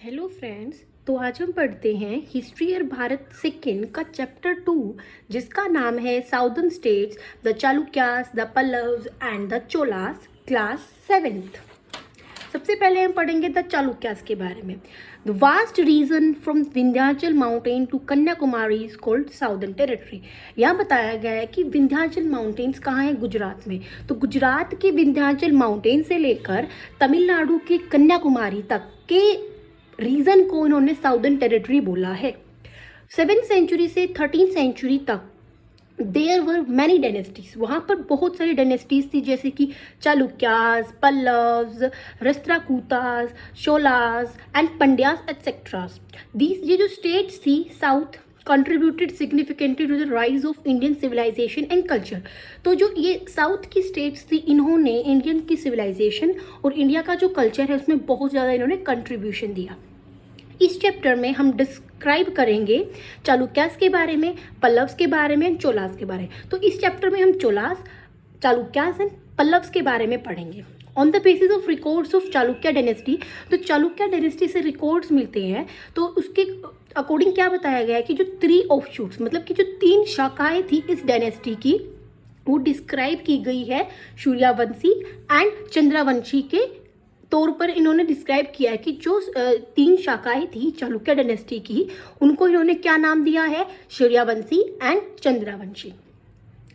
Hello friends. तो आज हम पढ़ते हैं हिस्ट्री और भारत सेकेंड का चैप्टर 2, जिसका नाम है southern states, the Chalukyas, the Pallavas and the Cholas, class 7th। सबसे पहले हम पढ़ेंगे द चालुक्यास के बारे में। The vast region from Vindhyachal mountain to Kanyakumari is called southern territory. यहाँ बताया गया है कि विंध्याचल माउंटेन्स कहाँ हैं? गुजरात में। तो गुजरात के विंध्याचल माउंटेन से लेकर तमिलनाडु के कन्याकुमारी तक के रीजन को इन्होंने साउदर्न टेरिटरी बोला है। 7th सेंचुरी से 13th सेंचुरी तक देयर वर मैनी डायनेस्टीज। वहाँ पर बहुत सारी डायनेस्टीज थी, जैसे कि चालुक्यास, पल्लव्स, राष्ट्रकूटास, चोलास एंड पंड्यास एटसेट्रास। दीज ये जो स्टेट्स थी south contributed significantly to the rise of Indian civilization and culture। तो जो ये साउथ की स्टेट्स थी, इन्होंने इंडियन की सिविलाइजेशन और इंडिया का जो कल्चर है उसमें बहुत ज़्यादा इन्होंने कंट्रीब्यूशन दिया। इस चैप्टर में हम डिस्क्राइब करेंगे चालुक्यास के बारे में, पल्लव्स के बारे में, चोलास के बारे में। तो इस चैप्टर में हम चोलास, चालुक्यास एंड पल्लव्स के बारे में पढ़ेंगे। On the basis of records of Chalukya dynasty, तो चालुक्य डायनेस्टी से रिकॉर्ड्स मिलते हैं, तो उसके अकॉर्डिंग क्या बताया गया है कि जो 3 ऑफशूट्स, मतलब कि जो 3 शाखाएं थी इस डायनेस्टी की, वो डिस्क्राइब की गई है सूर्यवंशी एंड चंद्रवंशी के तौर पर। इन्होंने डिस्क्राइब किया है कि जो 3 शाखाएं थी चालुक्य डायनेस्टी की, उनको इन्होंने क्या नाम दिया है? सूर्यवंशी एंड चंद्रवंशी।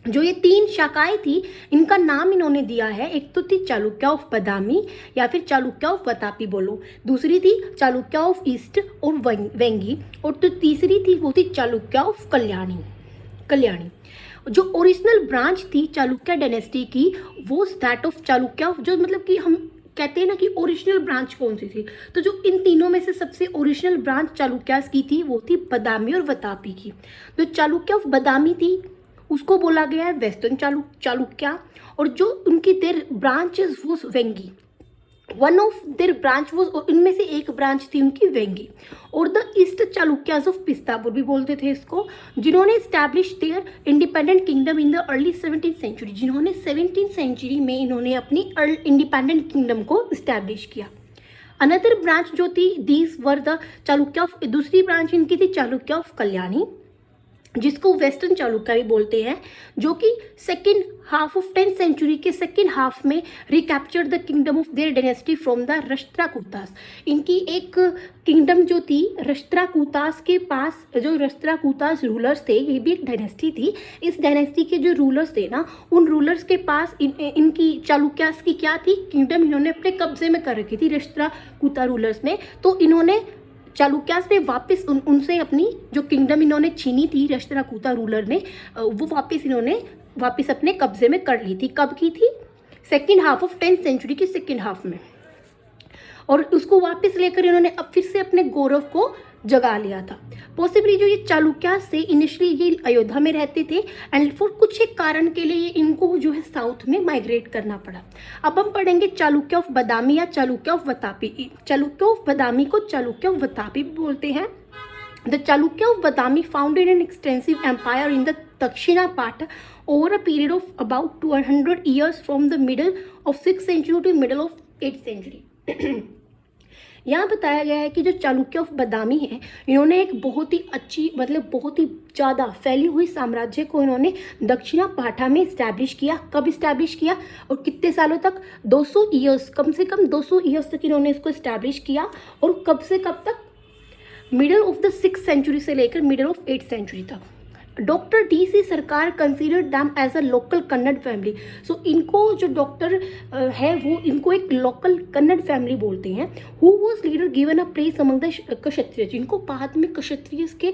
जो ये 3 शाखाएं थी, इनका नाम इन्होंने दिया है, एक तो थी चालुक्य ऑफ बदामी या फिर चालुक्य ऑफ वतापी बोलो, दूसरी थी चालुक्य ऑफ ईस्ट और वेंगी, और तो तीसरी थी वो थी चालुक्य ऑफ कल्याणी। जो ओरिजिनल ब्रांच थी चालुक्य डायनेस्टी की वो दैट ऑफ चालुक्य, जो मतलब कि हम कहते हैं ना कि ओरिजिनल ब्रांच कौन सी थी, तो जो इन तीनों में से सबसे ओरिजिनल ब्रांच चालुक्यास की थी वो थी बदामी और वतापी की। जो चालुक्य ऑफ बदामी थी उसको बोला गया है वेस्टर्न चालुक्या, और जो उनकी देर ब्रांचेस वो Vengi, one of their branch वो, इनमें से एक ब्रांच थी उनकी वेंगी। और the east Chalukyas of Pistapur भी बोलते थे इसको, जिन्होंने establish their independent kingdom in the early 17th century, जिन्होंने 17th सेंचुरी में इन्होंने अपनी इंडिपेंडेंट किंगडम को स्टैब्लिश किया। अनदर ब्रांच जो थी, these were the Chalukya of, दूसरी ब्रांच इनकी थी चालुक्य ऑफ कल्याणी, जिसको वेस्टर्न चालुक्य भी बोलते हैं, जो कि second half of 10th century के सेकेंड हाफ में recapture the kingdom of their dynasty from the Rashtrakutas. इनकी एक किंगडम जो थी राष्ट्रकूटास के पास, जो राष्ट्रकूटास रूलर्स थे, ये भी एक डायनेस्टी थी। इस डायनेस्टी के जो रूलर्स थे ना, उन रूलर्स के पास इनकी चालुक्यास की क्या थी? किंगडम इन्होंने अपने कब्जे में कर रखी थी राष्ट्रकूटा रूलर्स ने। तो इन्होंने चालुक्यास ने वापस उनसे अपनी जो किंगडम इन्होंने छीनी थी राष्ट्रकूटा रूलर ने, वो वापस अपने कब्जे में कर ली थी। कब की थी? Second half of 10th century की सेकेंड हाफ में, और उसको वापस लेकर इन्होंने अब फिर से अपने गौरव को जगा लिया था। पॉसिबली जो ये चालुक्यास से इनिशियली ये अयोध्या में रहते थे, एंड फॉर कुछ एक कारण के लिए इनको जो है साउथ में माइग्रेट करना पड़ा। अब हम पढ़ेंगे चालुक्य ऑफ बदामी या चालुक्य ऑफ वतापी। चालुक्य ऑफ बदामी को चालुक्य ऑफ वतापी बोलते हैं। The Chalukya of Badami founded an extensive empire in the Dakshina part over a period of about 200 years from the middle of 6th century to middle of 8th century। यहाँ बताया गया है कि जो चालुक्य ऑफ बदामी है, इन्होंने एक बहुत ही अच्छी, मतलब बहुत ही ज़्यादा फैली हुई साम्राज्य को इन्होंने दक्षिणा पाठा में इस्टेब्लिश किया। कब इस्टेब्लिश किया और कितने सालों तक? 200 ईयर्स, कम से कम 200 ईयर्स तक इन्होंने इसको इस्टेब्लिश किया। और कब से कब तक? Middle of the 6th century से लेकर मिडल ऑफ 8th सेंचुरी तक। Doctor DC Sircar considered them as a local Kannada family. So इनको जो डॉक्टर है वो इनको एक लोकल कन्नड़ फैमिली बोलते हैं। Who was leader given a place among the Kshatriya, जिनको बाद में क्षत्रिय के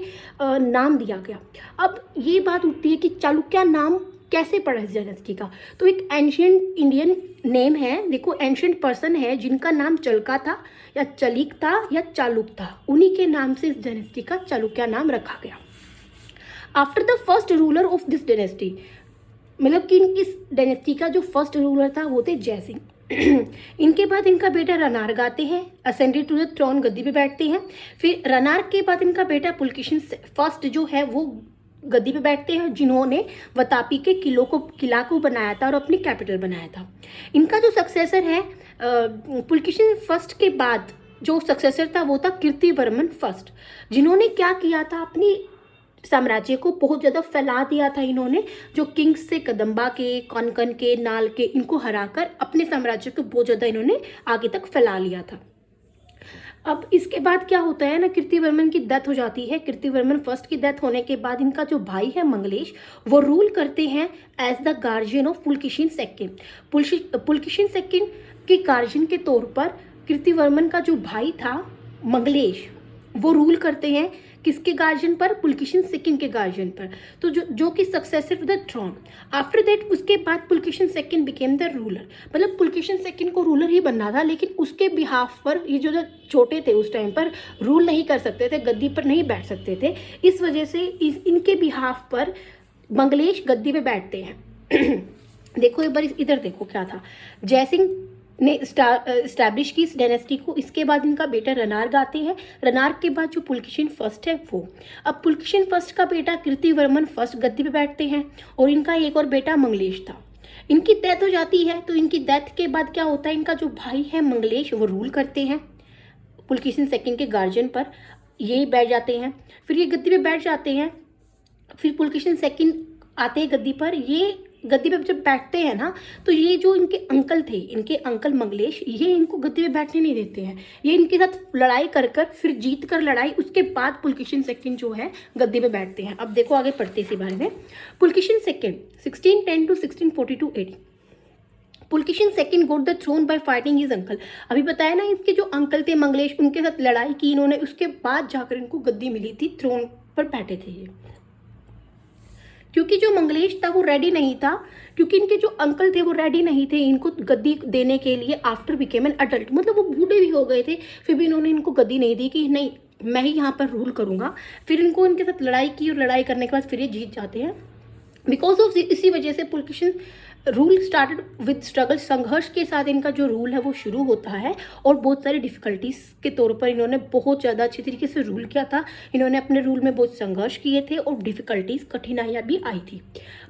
नाम दिया गया। अब ये बात उठती है कि चालुक्य नाम कैसे पड़ा इस डायनेस्टी का? तो एक एंशियंट इंडियन नेम है, देखो एंशियंट पर्सन है जिनका नाम चलका था या चलिक था या चालुक था, उन्हीं के नाम से इस डायनेस्टी का चालुक्य नाम रखा गया। After the first ruler of this dynasty, मतलब कि इस डायनेस्टी का जो फर्स्ट रूलर था वो थे जयसिंह। इनके बाद इनका बेटा रनार गाते हैं, असेंडेड टू द थ्रोन, गद्दी पे बैठते हैं। फिर रनार के बाद इनका बेटा पुलकेशिन फर्स्ट जो है वो गद्दी पे बैठते हैं, जिन्होंने वतापी के किला को बनाया था और अपनी कैपिटल बनाया था। इनका जो सक्सेसर है पुलकेशिन फर्स्ट के बाद जो सक्सेसर था वो था कीर्तिवर्मन फर्स्ट, जिन्होंने क्या किया था, अपनी साम्राज्य को बहुत ज़्यादा फैला दिया था इन्होंने। जो किंग्स से कदम्बा के, कोंकण के, नाल के, इनको हराकर अपने साम्राज्य को बहुत ज़्यादा इन्होंने आगे तक फैला लिया था। अब इसके बाद क्या होता है ना, कीर्तिवर्मन की डेथ हो जाती है। कीर्तिवर्मन फर्स्ट की डेथ होने के बाद इनका जो भाई है मंगलेश, वो रूल करते हैं as the guardian of Pulakeshin second. Pulakeshin second के गार्जियन के तौर पर कीर्तिवर्मन का जो भाई था मंगलेश, वो रूल करते हैं किसके गार्जियन पर, पुलकेशिन सेकंड के गार्जियन पर। तो जो कि successor to the throne. After that उसके बाद Pulakeshin second became the ruler, मतलब पुलकेशिन सेकंड को रूलर ही बनना था, लेकिन उसके बिहाफ पर ये जो छोटे थे उस टाइम पर रूल नहीं कर सकते थे, गद्दी पर नहीं बैठ सकते थे। इस वजह से इनके बिहाफ पर मंगलेश गद्दी पे बैठते हैं। देखो एक बार इधर देखो क्या था, जयसिंह ने इस्टेब्लिश की इस डायनेस्टी को। इसके बाद इनका बेटा रनार गाते हैं। रनार के बाद जो पुलकेशिन फर्स्ट है वो। अब पुलकेशिन फर्स्ट का बेटा कीर्तिवर्मन फर्स्ट गद्दी पे बैठते हैं और इनका एक और बेटा मंगलेश था। इनकी डेथ हो जाती है, तो इनकी डेथ के बाद क्या होता है, इनका जो भाई है मंगलेश वो रूल करते हैं पुलकेशिन सेकंड के गार्जियन पर, ये बैठ जाते हैं। फिर ये गद्दी पे बैठ जाते हैं। फिर पुलकेशिन सेकंड आते हैं गद्दी पर। ये गद्दी पे जब बैठते हैं ना, तो ये जो इनके अंकल थे, इनके अंकल मंगलेश, ये इनको गद्दी पे बैठने नहीं देते हैं। ये इनके साथ लड़ाई कर फिर जीत कर लड़ाई, उसके बाद पुलकेशिन सेकंड जो है गद्दी पे बैठते हैं। अब देखो आगे पढ़ते इसी बारे में। Pulakeshin second 1610 to 1642 AD। Pulakeshin second got the throne by fighting his uncle. अभी बताया ना, इनके जो अंकल थे मंगलेश, उनके साथ लड़ाई की इन्होंने, उसके बाद जाकर इनको गद्दी मिली थी, थ्रोन पर बैठे थे ये। क्योंकि जो मंगलेश था वो रेडी नहीं था, क्योंकि इनके जो अंकल थे वो रेडी नहीं थे इनको गद्दी देने के लिए आफ्टर बिकेम एन अडल्ट, मतलब वो बूढ़े भी हो गए थे, फिर भी इन्होंने इनको गद्दी नहीं दी कि नहीं मैं ही यहाँ पर रूल करूँगा। फिर इनको इनके साथ लड़ाई की और लड़ाई करने के बाद फिर ये जीत जाते हैं। बिकॉज ऑफ इसी वजह से Pulakeshin rule started with struggle, संघर्ष के साथ इनका जो रूल है वो शुरू होता है। और बहुत सारी डिफिकल्टीज के तौर पर इन्होंने बहुत ज़्यादा अच्छी तरीके से रूल किया था। इन्होंने अपने रूल में बहुत संघर्ष किए थे और डिफिकल्टीज, कठिनाइयाँ भी आई थी।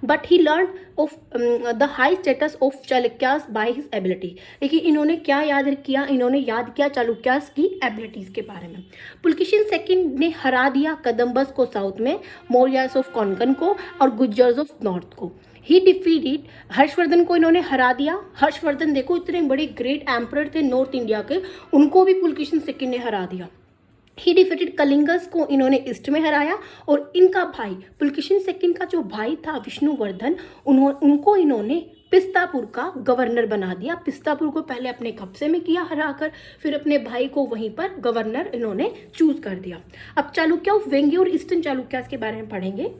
But he learn of the high status of Chalukyas by his ability. लेकिन इन्होंने क्या याद किया, इन्होंने याद किया चालुक्यास की एबिलिटीज़ के बारे में। पुलकेशिन सेकंड ने हरा दिया कदम्बस को साउथ में, मौर्यास ऑफ कोंकण को और गुज्जर्स ऑफ नॉर्थ को। ही डिफीटेड हर्षवर्धन को इन्होंने हरा दिया। हर्षवर्धन देखो इतने बड़े ग्रेट एम्परर थे नॉर्थ इंडिया के, उनको भी पुलकेशिन सेकंड ने हरा दिया। ही डिफीटेड कलिंगस को इन्होंने ईस्ट में हराया। और इनका भाई पुलकेशिन सेकंड का जो भाई था विष्णुवर्धन, उनको इन्होंने पिस्तापुर का गवर्नर बना दिया। पिस्तापुर को पहले अपने कब्जे में किया हराकर, फिर अपने भाई को वहीं पर गवर्नर इन्होंने चूज कर दिया। अब चालुक्य ऑफ वेंगी और ईस्टर्न चालुक्यास के बारे में पढ़ेंगे।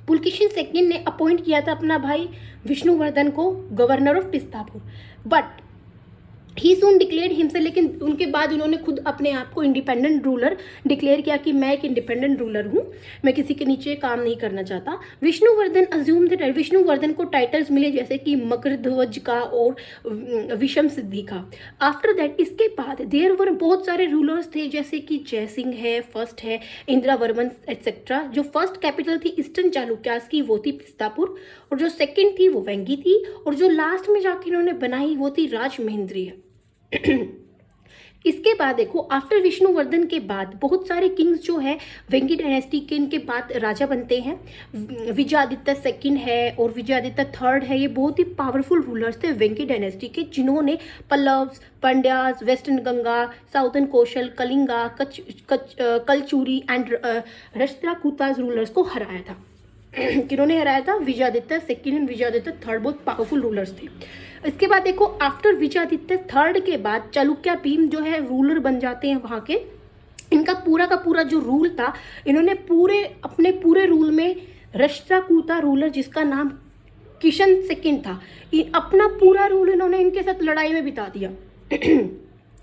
पुलकेशिन सेकंड ने अपॉइंट किया था अपना भाई विष्णुवर्धन को governor of Pistapur, but he soon declared himself. लेकिन उनके बाद उन्होंने खुद अपने आप को इंडिपेंडेंट रूलर डिक्लेयर किया कि मैं एक इंडिपेंडेंट रूलर हूँ, मैं किसी के नीचे काम नहीं करना चाहता। विष्णुवर्धन अज्यूम दैट, विष्णुवर्धन को टाइटल्स मिले जैसे कि मकरध्वज का और विषम सिद्धि का। आफ्टर दैट, इसके बाद देयर वर बहुत सारे रूलर्स थे जैसे कि जयसिंह है, फर्स्ट है इंदिरावर्मन एक्सेट्रा। जो फर्स्ट कैपिटल थी ईस्टर्न चालुक्यास की वो थी पिस्तापुर, और जो सेकेंड थी वो वेंगी थी, और जो लास्ट में जाके इन्होंने बनाई वो थी राजमहेंद्री। इसके बाद देखो आफ्टर विष्णुवर्धन के बाद बहुत सारे किंग्स जो है वेंगी डायनेस्टी के, इनके बाद राजा बनते हैं। विजयादित्य सेकंड है और विजयादित्य थर्ड है। ये बहुत ही पावरफुल रूलर्स थे वेंगी डायनेस्टी के, जिन्होंने Pallavas, Pandyas, western Ganga, southern Kaushal, Kalinga, Kalachuri and Rashtrakutas rulers को हराया था। किन्होंने हराया था? Vijayaditya second and Vijayaditya third बहुत पावरफुल रूलर्स थे। इसके बाद देखो आफ्टर विजयादित्य थर्ड के बाद चालुक्य भीम जो है रूलर बन जाते हैं वहाँ के। इनका पूरा का पूरा जो रूल था, इन्होंने अपने पूरे रूल में राष्ट्रकूटा रूलर जिसका नाम किशन सेकंड था, अपना पूरा रूल इन्होंने इनके साथ लड़ाई में बिता दिया।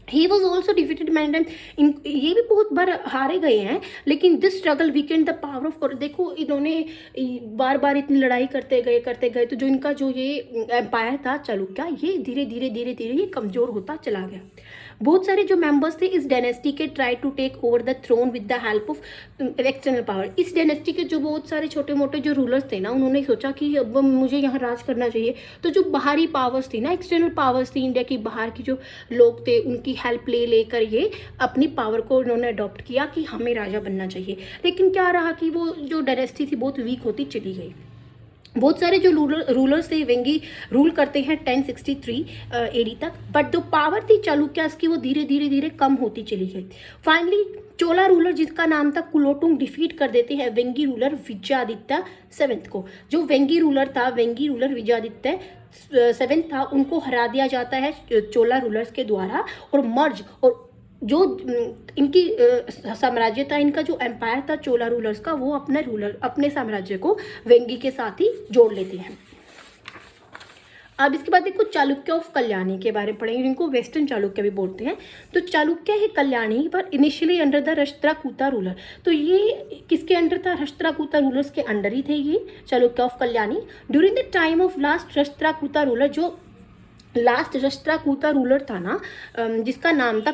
He was also defeated many time. ये भी बहुत बार हारे गए हैं, लेकिन this struggle Weeknd the power of. देखो इन्होंने बार बार इतनी लड़ाई करते गए, तो जो इनका जो ये एम्पायर था चालुक्य, ये धीरे धीरे ये कमज़ोर होता चला गया। बहुत सारे जो मेंबर्स थे इस डायनेस्टी के try to take over the throne with the help of external power. इस डायनेस्टी के जो बहुत सारे छोटे मोटे जो रूलर्स थे ना, उन्होंने सोचा कि अब मुझे यहाँ राज करना चाहिए। तो जो बाहरी पावर्स थी ना, एक्सटर्नल पावर्स थी, इंडिया की बाहर की जो लोग थे, उनकी हेल्प ले लेकर ये अपनी पावर को उन्होंने अडॉप्ट किया कि हमें राजा बनना चाहिए। लेकिन क्या रहा कि वो जो डायनेस्टी थी बहुत वीक होती चली गई। बहुत सारे जो रूलर्स थे वेंगी रूल करते हैं 1063 एडी तक, बट जो पावर थी चालुक्यास की वो धीरे धीरे धीरे कम होती चली गई। फाइनली चोला रूलर जिसका नाम था कुलोटुंग डिफीट कर देते हैं वेंगी रूलर विजयादित्य सेवेंथ को। जो वेंगी रूलर था, वेंगी रूलर विजयादित्य सेवेंथ था, उनको हरा दिया जाता है चोला रूलर्स के द्वारा और मर्ज और जो इनकी साम्राज्य था, इनका जो एम्पायर था चोला रूलर्स का, वो अपने साम्राज्य को वेंगी के साथ ही जोड़ लेते हैं। अब इसके बाद देखो चालुक्य ऑफ कल्याणी के बारे में पढ़ेंगे, जिनको वेस्टर्न चालुक्य भी बोलते हैं। तो चालुक्य है कल्याणी पर initially under the Rashtrakuta ruler. तो ये किसके अंडर था? राष्ट्रकूटा रूलर्स के अंडर ही थे ये Chalukya of Kalyani. During the time of last Rashtrakuta ruler, जो लास्ट राष्ट्रकूटा रूलर था ना, जिसका नाम था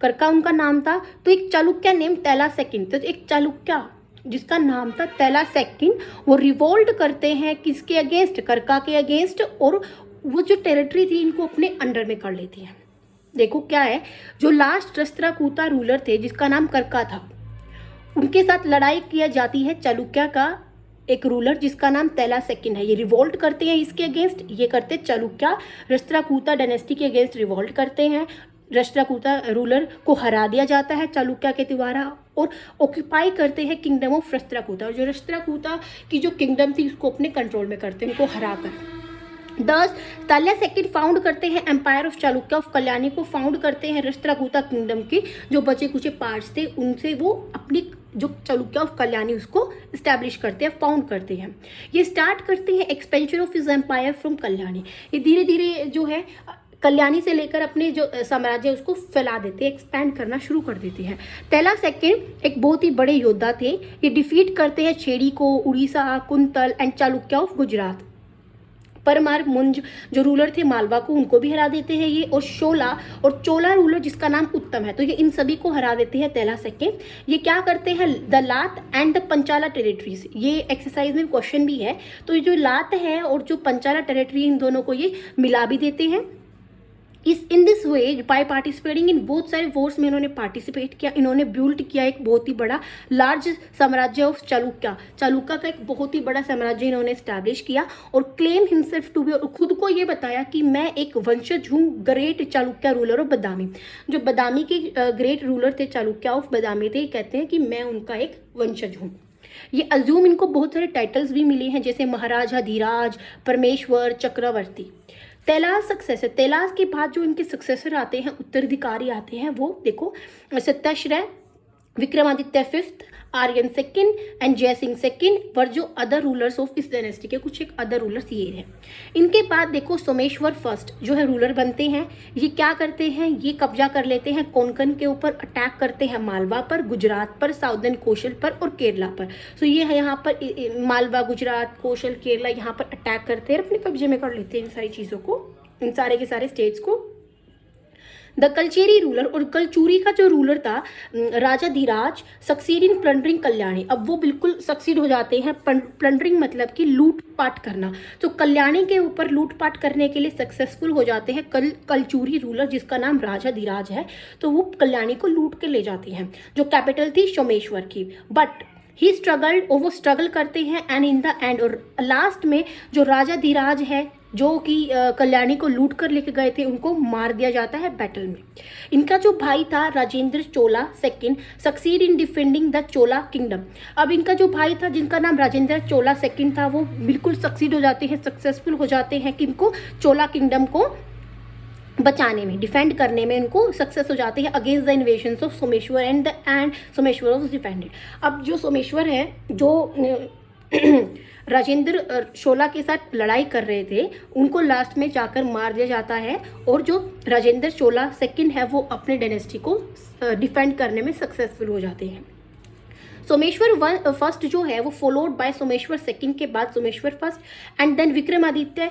करका उनका नाम था। तो एक चालुक्य नेम तैला सेकंड, तो एक चालुक्य जिसका नाम था तैला सेकंड, वो रिवोल्ट करते हैं किसके अगेंस्ट? करका के अगेंस्ट, और वो जो टेरिटरी थी इनको अपने अंडर में कर लेती है। देखो क्या है, जो लास्ट राष्ट्रकूटा रूलर थे जिसका नाम करका था, उनके साथ लड़ाई किया जाती है चालुक्य का एक रूलर जिसका नाम तैला सेकंड है। ये रिवोल्ट करते हैं इसके अगेंस्ट, ये करते चालुक्य राष्ट्रकूटा डायनेस्टी के अगेंस्ट रिवोल्ट करते हैं। राष्ट्रकूटा रूलर को हरा दिया जाता है चालुक्य के द्वारा और ऑक्यूपाई करते हैं किंगडम ऑफ राष्ट्रकूटा। और जो राष्ट्रकूटा की जो किंगडम थी उसको अपने कंट्रोल में करते हैं, उनको हरा कर। दस तैला सेकंड फाउंड करते हैं empire of Chalukya of Kalyani को, फाउंड करते हैं राष्ट्रकूटा किंगडम के जो बचे कुछ पार्ट्स थे, उनसे वो अपनी जो चालुक्य ऑफ कल्याणी उसको इस्टेब्लिश करते हैं, फाउंड करते हैं। ये स्टार्ट करते हैं expansion of his empire from Kalyani. ये धीरे धीरे जो है कल्याणी से लेकर अपने जो साम्राज्य उसको फैला देते हैं, एक्सपैंड करना शुरू कर देते हैं। तैला सेकंड एक बहुत ही बड़े योद्धा थे। ये डिफीट करते हैं छेड़ी को, Orissa, quintal and Chalukya of Gujarat. Parmar मुंज जो रूलर थे मालवा को, उनको भी हरा देते हैं ये, और शोला और चोला रूलर जिसका नाम उत्तम है, तो ये इन सभी को हरा देते हैं तैला सेकंड। ये क्या करते हैं? द लात एंड द पंचाला टेरिटरीज, ये एक्सरसाइज में क्वेश्चन भी है। तो ये जो लात है और जो पंचाला टेरिटरी, इन दोनों को ये मिला भी देते हैं। In this way by participating in बहुत सारे वॉर्स में इन्होंने पार्टिसिपेट किया। इन्होंने बिल्ड किया एक बहुत ही बड़ा लार्ज साम्राज्य ऑफ चालुक्य का एक बहुत ही बड़ा साम्राज्य इन्होंने स्टैब्लिश किया और क्लेम हिमसेल्फ टू बी, और खुद को ये बताया कि मैं एक वंशज हूँ ग्रेट चालुक्य रूलर ऑफ बदामी। जो बदामी के ग्रेट रूलर थे, चालुक्य ऑफ बदामी थे, कहते हैं कि मैं उनका एक वंशज हूँ। ये अज्यूम इनको बहुत सारे टाइटल्स भी मिले हैं, जैसे महाराजा धीराज, परमेश्वर, चक्रवर्ती। तैलास सक्सेसर, तैलास के बाद जो इनके सक्सेसर आते हैं, उत्तराधिकारी आते हैं, वो देखो Satyashraya, Vikramaditya fifth, Aryan second and Jayasimha second were जो अदर रूलर्स ऑफ इस डायनेस्टी के कुछ एक अदर रूलर्स ये हैं। इनके बाद देखो सोमेश्वर फर्स्ट जो है रूलर बनते हैं। ये क्या करते हैं? ये कब्जा कर लेते हैं कोंकण के ऊपर, अटैक करते हैं मालवा पर, गुजरात पर, साउदर्न कौशल पर और केरला पर। सो ये है यहाँ पर मालवा, गुजरात, कौशल, केरला यहाँ पर अटैक करते हैं, अपने कब्जे में कर लेते हैं इन सारी चीज़ों को, इन सारे के सारे स्टेट्स को। द कलचेरी रूलर, और कलचूरी का जो रूलर था Rajadhiraja, succeed in plundering Kalyani. अब वो बिल्कुल सक्सीड हो जाते हैं, प्लंडरिंग मतलब कि लूटपाट करना। तो कल्याणी के ऊपर लूटपाट करने के लिए सक्सेसफुल हो जाते हैं कलचूरी रूलर जिसका नाम राजा धीराज है। तो वो कल्याणी को लूट के ले जाते हैं, जो कैपिटल थी सोमेश्वर की। बट ही स्ट्रगल्ड, और वो स्ट्रगल करते हैं एंड इन द एंड, और लास्ट में जो राजा धीराज है जो कि कल्याणी को लूट कर लेके गए थे, उनको मार दिया जाता है बैटल में। इनका जो भाई था Rajendra Chola second succeed in defending the Chola kingdom. अब इनका जो भाई था जिनका नाम राजेंद्र चोला सेकंड था, वो बिल्कुल सक्सीड हो जाते हैं, सक्सेसफुल हो जाते हैं कि इनको चोला किंगडम को बचाने में, डिफेंड करने में इनको सक्सेस हो जाते हैं against the invasions of Someshwara and Someshwara was defended. अब जो सोमेश्वर है, जो राजेंद्र चोला के साथ लड़ाई कर रहे थे, उनको लास्ट में जाकर मार दिया जाता है, और जो राजेंद्र चोला सेकंड है वो अपने डायनेस्टी को डिफेंड करने में सक्सेसफुल हो जाते हैं। सोमेश्वर फर्स्ट जो है वो फॉलोड बाय सोमेश्वर सेकंड के बाद Someshwar first and then Vikramaditya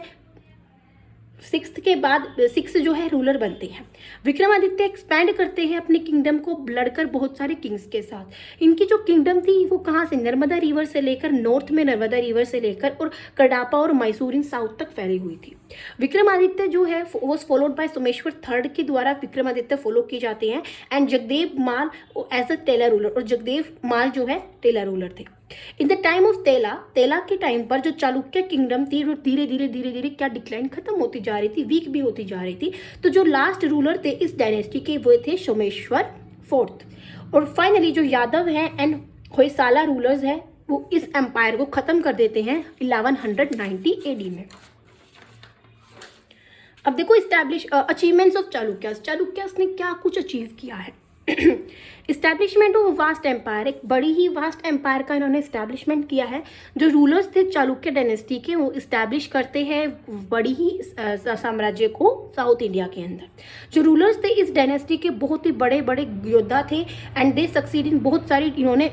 sixth के बाद सिक्स जो है रूलर बनते हैं। विक्रमादित्य एक्सपैंड करते हैं अपने किंगडम को, लड़कर बहुत सारे किंग्स के साथ। इनकी जो किंगडम थी वो कहाँ से, नर्मदा रिवर से लेकर, नॉर्थ में नर्मदा रिवर से लेकर और कडापा और मैसूर इन साउथ तक फैली हुई थी। विक्रमादित्य जो है was followed by Someshwar third के द्वारा विक्रमादित्य फॉलो किए जाते हैं, and Jagadeva Malla as a तेला रूलर, और जगदेव माल जो है तेला रूलर थे। इन द टाइम ऑफ तेला के टाइम पर जो चालुक्य किंगडम थी वो धीरे धीरे क्या डिक्लाइन खत्म होती जा रही थी, वीक भी होती जा रही थी। तो जो लास्ट रूलर थे इस डायनेस्टी के वो थे सोमेश्वर फोर्थ। और फाइनली जो यादव हैं एंड होयसाला रूलर्स हैं वो इस एम्पायर को खत्म कर देते हैं 1190 AD में। अब देखो इस्टेब्लिश अचीवमेंट्स ऑफ चालुक्यास ने क्या कुछ अचीव किया है। इस्टेब्लिशमेंट ऑफ वास्ट एम्पायर, एक बड़ी ही वास्ट एम्पायर का इन्होंने इस्टेब्लिशमेंट किया है। जो रूलर्स थे चालुक्य डायनेस्टी के वो इस्टेब्लिश करते हैं बड़ी ही साम्राज्य को साउथ इंडिया के अंदर। जो रूलर्स थे इस डायनेस्टी के बहुत ही बड़े बड़े योद्धा थे, एंड दे सक्सीड इन बहुत सारी, इन्होंने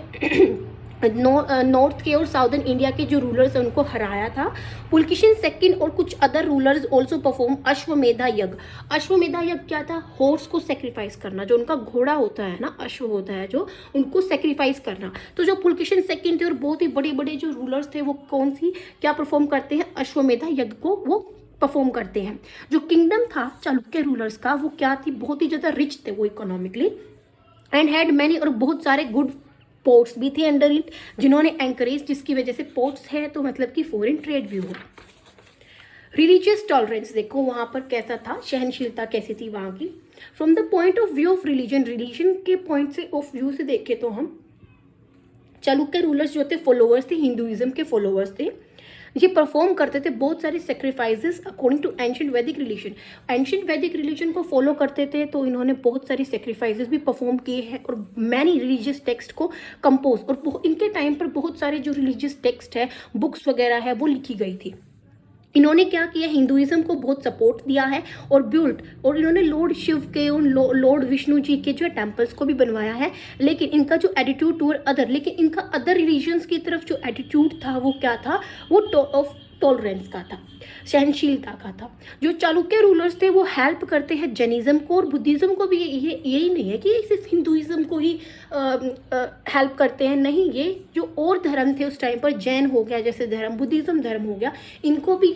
नॉर्थ के और साउदर्न इंडिया के जो रूलर्स हैं उनको हराया था। पुलकेशिन सेकंड और कुछ other rulers also perform Ashvamedha यज्ञ। अश्वमेधा यज्ञ क्या था, हॉर्स को सेक्रीफाइस करना, जो उनका घोड़ा होता है ना, अश्व होता है जो, उनको सेक्रीफाइस करना। तो जो पुलकेशिन सेकंड थे और बहुत ही बड़े बड़े जो रूलर्स थे वो कौन सी क्या परफॉर्म करते हैं, अश्वमेधा यज्ञ को वो परफॉर्म करते हैं। जो किंगडम था चालुक्य रूलर्स का वो क्या थी, बहुत ही ज़्यादा रिच थे वो इकोनॉमिकली, एंड हैड मैनी, और बहुत सारे गुड पोर्ट्स भी थे अंडर इट जिन्होंने एंकरेज, जिसकी वजह से पोर्ट्स है तो मतलब कि फॉरेन ट्रेड भी हो। रिलीजियस टॉलरेंस देखो वहां पर कैसा था, सहनशीलता कैसी थी वहां की। From the point of view of religion के पॉइंट से ऑफ व्यू से देखें तो हम चालुक्य रूलर्स जो थे फॉलोअर्स थे, हिंदुइज्म के फॉलोअर्स थे। ये परफॉर्म करते थे बहुत सारी सेक्रीफाइसेस अकॉर्डिंग टू एंशिएंट वैदिक रिलीजन। एंशिएंट वैदिक रिलीजन को फॉलो करते थे तो इन्होंने बहुत सारी सेक्रीफाइसेस भी परफॉर्म किए हैं और मैनी रिलीजियस टेक्स्ट को कंपोज, और इनके टाइम पर बहुत सारे जो रिलीजियस टेक्स्ट है, बुक्स वगैरह है वो लिखी गई थी। इन्होंने क्या किया, हिंदुइज्म को बहुत सपोर्ट दिया है और बिल्ड, और इन्होंने लॉर्ड शिव के और लॉर्ड विष्णु जी के जो टेम्पल्स को भी बनवाया है। लेकिन इनका जो एटीट्यूड टूअर्ड अदर, लेकिन इनका अदर रिलीजन्स की तरफ जो एटीट्यूड था वो क्या था, वो ऑफ टॉलरेंस का था, सहनशीलता का था। जो चालुक्य रूलर्स थे वो हेल्प करते हैं जैनिज्म को और बुद्धिज्म को भी। यही नहीं है कि सिर्फ हिंदुइज्म को ही हेल्प करते हैं, नहीं, ये जो और धर्म थे उस टाइम पर, जैन हो गया जैसे धर्म, बुद्धिज्म धर्म हो गया, इनको भी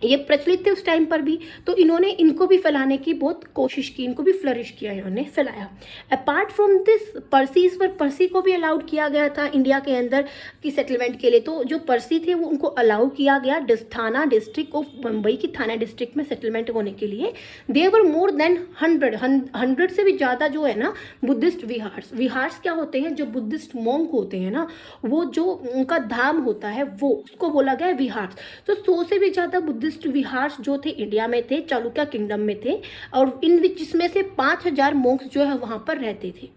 ये प्रचलित थे उस टाइम पर भी, तो इन्होंने इनको भी फैलाने की बहुत कोशिश की, इनको भी फ्लरिश किया, इन्होंने फैलाया। अपार्ट फ्रॉम दिस पर्सी को भी अलाउड किया गया था इंडिया के अंदर की सेटलमेंट के लिए। तो जो पर्सी थे वो उनको अलाउ किया गया थाना डिस्ट्रिक्ट ऑफ मुंबई की थाना डिस्ट्रिक्ट में सेटलमेंट होने के लिए। देयर वर मोर देन 100 से भी ज़्यादा जो है ना बुद्धिस्ट विहार्स क्या होते हैं, जो बुद्धिस्ट मॉन्क होते हैं ना, वो जो उनका धाम होता है वो उसको बोला गया है विहार्स। तो 100 से भी ज़्यादा बुद्धिस्ट विहार्स जो थे इंडिया में थे, चालुक्य किंगडम में थे, और जिसमें से 5000 मॉन्क्स जो है वहां पर रहते थे।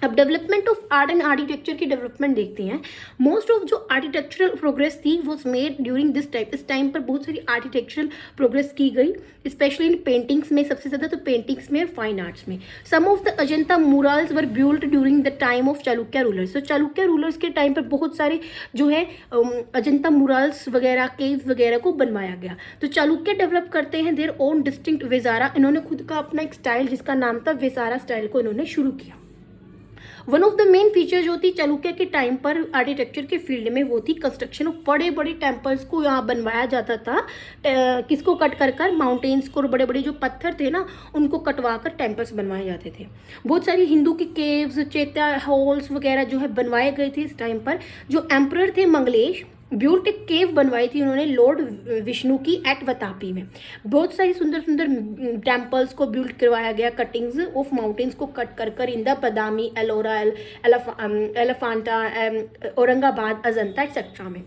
अब development of art and architecture की डेवलपमेंट देखते हैं। मोस्ट ऑफ जो आर्किटेक्चरल प्रोग्रेस थी was made during this time. इस टाइम पर बहुत सारी आर्किटेक्चरल प्रोग्रेस की गई, स्पेशली इन पेंटिंग्स में, सबसे ज़्यादा तो पेंटिंग्स में, फाइन आर्ट्स में। Some of the Ajanta murals were built during the time of Chalukya rulers. तो चालुक्य रूलर्स के टाइम पर बहुत सारे जो है अजंता मुराल्स वगैरह, केव्स वगैरह को बनवाया गया। तो चालुक्य डेवलप करते हैं देयर ओन डिस्टिंक्ट विजारा। इन्होंने खुद का अपना एक स्टाइल जिसका नाम था विसारा स्टाइल को इन्होंने शुरू किया। One of the main feature जो थी चालुक्य के टाइम पर आर्किटेक्चर के फील्ड में वो थी कंस्ट्रक्शन ऑफ बड़े बड़े टेम्पल्स को यहाँ बनवाया जाता था। किसको कट कर माउंटेन्स को, बड़े बड़े जो पत्थर थे ना उनको कटवा कर टेम्पल्स बनवाए जाते थे। बहुत सारी हिंदू की केव्स, चैत्या हॉल्स वगैरह जो है बनवाए गए थे इस टाइम पर। जो एम्परर थे मंगलेश, ब्यूट एक केव बनवाई थी उन्होंने लॉर्ड विष्णु की एट वतापी में। बहुत सारी सुंदर सुंदर टेम्पल्स को बिल्ड करवाया गया, कटिंग्स ऑफ माउंटेन्स को कट कर in the Badami, Ellora, Elephanta, Aurangabad, Ajanta etcetera में।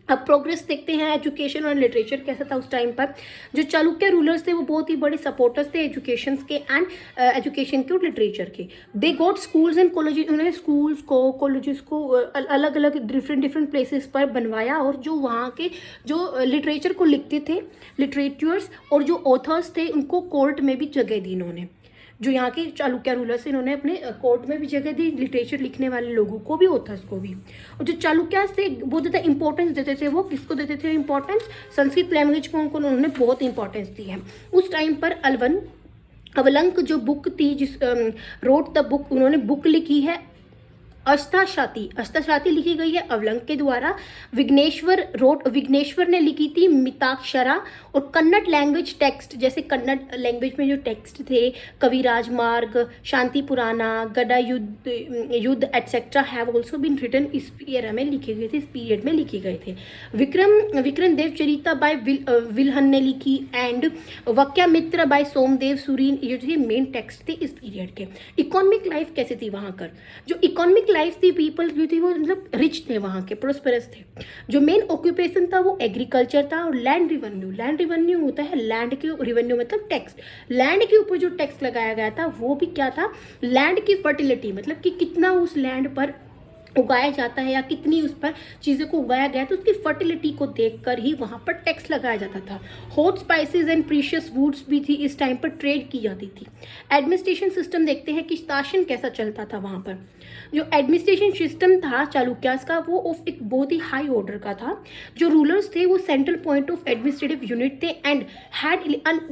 अब प्रोग्रेस देखते हैं एजुकेशन और लिटरेचर कैसा था उस टाइम पर। जो चालुक्य रूलर्स थे वो बहुत ही बड़े सपोर्टर्स थे एजुकेशन के एंड एजुकेशन के और लिटरेचर के। They got schools and colleges. उन्होंने स्कूल्स को, कॉलेजेस को अलग अलग डिफरेंट प्लेसेस पर बनवाया, और जो वहाँ के जो लिटरेचर को लिखते थे लिटरेचर्स और जो ऑथर्स थे उनको कोर्ट में भी जगह दी इन्होंने। जो यहाँ के चालुक्य रूलर्स इन्होंने अपने कोर्ट में भी जगह दी, लिटरेचर लिखने वाले लोगों को भी, ऑथर्स को भी। और जो चालुक्य थे बहुत ज़्यादा इंपॉर्टेंस देते थे, वो किसको देते थे इंपॉर्टेंस? संस्कृत लैंग्वेज को उनको उन्होंने बहुत इंपॉर्टेंस दी है। उस टाइम पर अवलंक जो बुक थी, जिस रोट द बुक, उन्होंने बुक लिखी है अष्टाशाती लिखी गई है अवलंक के द्वारा। विघ्नेश्वर ने लिखी थी मिताक्षरा। और कन्नड़ लैंग्वेज टेक्स्ट, जैसे कन्नड़ लैंग्वेज में जो टेक्स्ट थे, कविराज मार्ग, शांति Purana, Gada Yuddha etcetera have also been written इस पीरियड में लिखे गए थे, इस पीरियड में लिखे गए थे। विक्रम देव चरिता बाय विल्हन ने लिखी, एंड वक्यामित्र बाय सोमदेव सूरी, ये जो मेन टेक्स्ट थे इस पीरियड के। इकोनॉमिक लाइफ कैसे थी वहाँ पर? जो इकोनॉमिक लाइफ थी, पीपल जो थी वो मतलब रिच थे, वहाँ के प्रोस्पेरस थे। जो मेन ऑक्यूपेशन था वो एग्रीकल्चर था और लैंड रिवेन्यू होता है, लैंड के रिवेन्यू मतलब टैक्स। लैंड के ऊपर जो टैक्स लगाया गया था वो भी क्या था? लैंड की फर्टिलिटी, मतलब कि कितना उस लैंड पर उगाया जाता है या कितनी उस पर चीज़ों को उगाया गया, तो उसकी फर्टिलिटी को देखकर ही वहाँ पर टैक्स लगाया जाता था। Hot spices and precious woods भी थी, इस टाइम पर ट्रेड की जाती थी। एडमिनिस्ट्रेशन सिस्टम देखते हैं कि शासन कैसा चलता था वहाँ पर। जो एडमिनिस्ट्रेशन सिस्टम था चालुक्यास का, वो ऑफ एक बहुत ही हाई ऑर्डर का था। जो रूलर्स थे वो central point of administrative unit थे, एंड